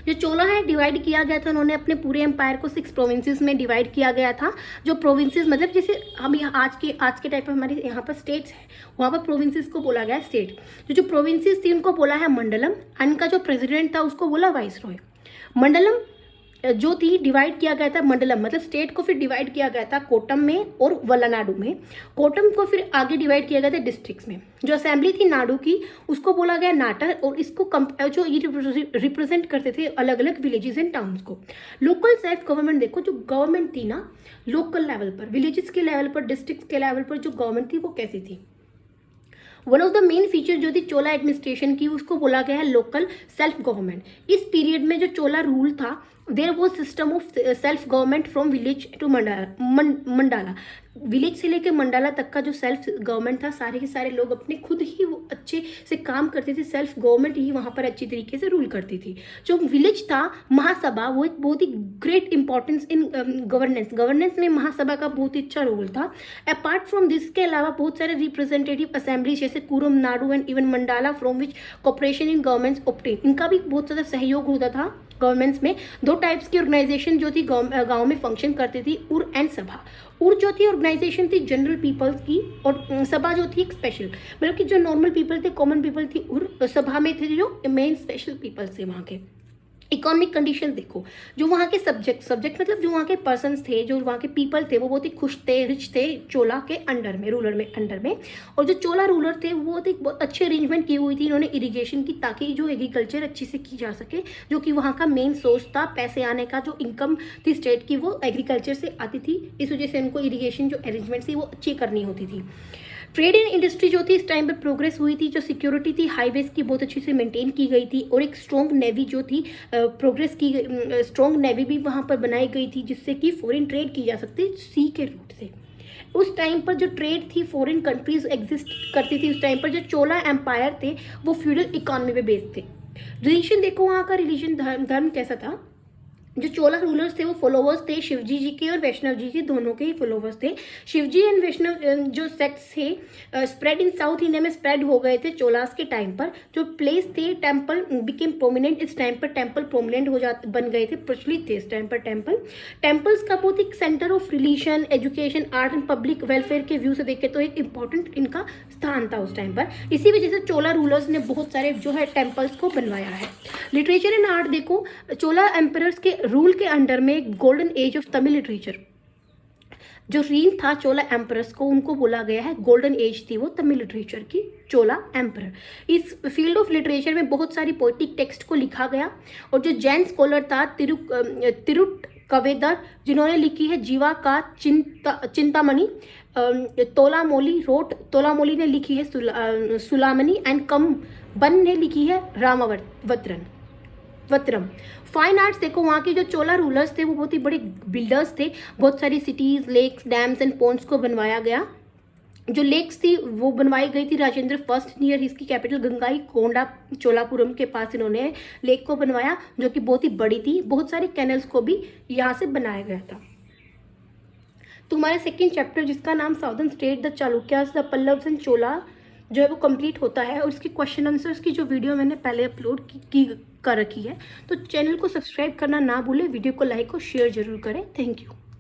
जो चोला है डिवाइड किया गया था, उन्होंने अपने पूरे एम्पायर को 6 प्रोविंसेस में डिवाइड किया गया था। जो प्रोविंसेस मतलब जैसे हम यहाँ आज के टाइप पर हमारे यहाँ पर स्टेट्स हैं, वहाँ पर प्रोविंसेस को बोला गया स्टेट। जो प्रोविंसेस थी उनको बोला है मंडलम, इनका जो प्रेसिडेंट था उसको बोला वाइसरॉय। मंडलम जो थी डिवाइड किया गया था, मंडलम मतलब स्टेट को फिर डिवाइड किया गया था कोटम में और वलनाडु में। कोटम को फिर आगे डिवाइड किया गया था डिस्ट्रिक्ट्स में। जो असेंबली थी नाडु की उसको बोला गया नाटर, और इसको जो ये रिप्रेजेंट करते थे अलग अलग विलेजेस एंड टाउन्स को। लोकल सेल्फ गवर्नमेंट देखो, जो गवर्नमेंट थी ना लोकल लेवल पर, विलेजेस के लेवल पर, डिस्ट्रिक्ट के लेवल पर जो गवर्नमेंट थी वो कैसी थी। One of the main feature जो थी चोला एडमिनिस्ट्रेशन की उसको बोला गया है लोकल सेल्फ गवर्नमेंट। इस पीरियड में जो चोला रूल था देयर वो system of self government from village to mandala, village से लेकर मंडाला तक का जो सेल्फ गवर्नमेंट था, सारे के सारे लोग अपने खुद ही वो अच्छे से काम करते थे। सेल्फ गवर्नमेंट ही वहाँ पर अच्छी तरीके से रूल करती थी। जो विलेज था महासभा, वो एक बहुत ही ग्रेट इंपॉर्टेंस इन गवर्नेंस में महासभा का बहुत ही अच्छा रोल था। अपार्ट फ्रॉम दिस के अलावा बहुत सारे रिप्रेजेंटेटिव असेंबली जैसे Kurum Nadu and even mandala from which cooperation in governments obtain, इनका भी बहुत ज़्यादा सहयोग होता था गवर्नमेंट्स में। 2 टाइप्स की ऑर्गेनाइजेशन जो थी गांव में फंक्शन करती थी, उर एंड सभा। उर जो थी ऑर्गेनाइजेशन थी जनरल पीपल्स की, और सभा जो थी एक स्पेशल मतलब कि जो नॉर्मल पीपल थे, कॉमन पीपल थी। उर सभा में थे जो मेन स्पेशल पीपल्स थे वहाँ के। इकोनॉमिक कंडीशन देखो, जो वहाँ के सब्जेक्ट मतलब जो वहाँ के पर्सन्स थे, जो वहाँ के पीपल थे, वो बहुत ही खुश थे, रिच थे चोला के अंडर में, रूलर में अंडर में। और जो चोला रूलर थे वो बहुत अच्छी अरेंजमेंट की हुई थी इन्होंने इरिगेशन की, ताकि जो एग्रीकल्चर अच्छे से की जा सके, जो कि वहाँ का मेन सोर्स था पैसे आने का, जो इनकम थी स्टेट की वो एग्रीकल्चर से आती थी। इस वजह से उनको इरीगेशन जो अरेंजमेंट थी वो अच्छी करनी होती थी। ट्रेड एंड इंडस्ट्री जो थी इस टाइम पर प्रोग्रेस हुई थी, जो सिक्योरिटी थी हाईवेज की बहुत अच्छी से मेंटेन की गई थी, और एक स्ट्रॉन्ग नेवी जो थी प्रोग्रेस की, स्ट्रॉन्ग नेवी भी वहाँ पर बनाई गई थी, जिससे कि फॉरेन ट्रेड की जा सकती सी के रूट से। उस टाइम पर जो ट्रेड थी फॉरेन कंट्रीज एग्जिस्ट करती थी। उस टाइम पर जो चोला एम्पायर थे वो फ्यूडल इकोनॉमी पे बेस्ड थे। रिलीजन देखो, वहाँ का रिलीजन धर्म कैसा था। जो चोला रूलर्स थे वो फॉलोवर्स थे शिवजी जी के और वैष्णव जी के, दोनों के ही फॉलोवर्स थे। शिवजी एंड वैष्णव जो सेक्ट्स थे स्प्रेड इन साउथ इंडिया में स्प्रेड हो गए थे चोलास के टाइम पर। जो प्लेस थे टेम्पल बिकेम प्रोमिनेंट, इस टाइम पर टेम्पल प्रोमिनेंट बन गए थे, प्रचलित थे इस टाइम पर टेम्पल्स का बहुत एक centre of religion, education, art and public welfare के व्यू से देखें तो एक इंपॉर्टेंट इनका स्थान था उस टाइम पर। इसी वजह से चोला रूलर्स ने बहुत सारे जो है टेम्पल्स को बनवाया है। लिटरेचर एंड आर्ट देखो, चोला एम्परर्स के रूल के अंडर में golden age of Tamil literature जो रीन था चोला एम्परर्स को, उनको बोला गया है गोल्डन एज थी वो तमिल लिटरेचर की, चोला एम्परर। इस फील्ड ऑफ लिटरेचर में बहुत सारी पोइटिक टेक्स्ट को लिखा गया। और जो जैन स्कॉलर था तिरुट कवेदर, जिन्होंने लिखी है जीवा का चिंतामणि, तोलामोली ने लिखी है सुलामनी, एंड कम बन ने लिखी है रामावतरम। फाइन आर्ट्स देखो, वहाँ के जो चोला रूलर्स थे वो बहुत ही बड़े बिल्डर्स थे। बहुत सारी cities, lakes, dams and ponds को बनवाया गया। जो लेक्स थी वो बनवाई गई थी राजेंद्र फर्स्ट नियर इसकी कैपिटल गंगाई कोंडा चोलापुरम के पास इन्होंने लेक को बनवाया, जो कि बहुत ही बड़ी थी। बहुत सारे कैनल्स को भी यहाँ से बनाया गया था। तो हमारा सेकेंड चैप्टर जिसका नाम southern state, the Chalukyas, the Pallavas and Chola जो है वो कंप्लीट होता है। और इसके क्वेश्चन आंसर्स की जो वीडियो मैंने पहले अपलोड कर रखी है, तो चैनल को सब्सक्राइब करना ना भूलें, वीडियो को लाइक और शेयर जरूर करें। Thank you.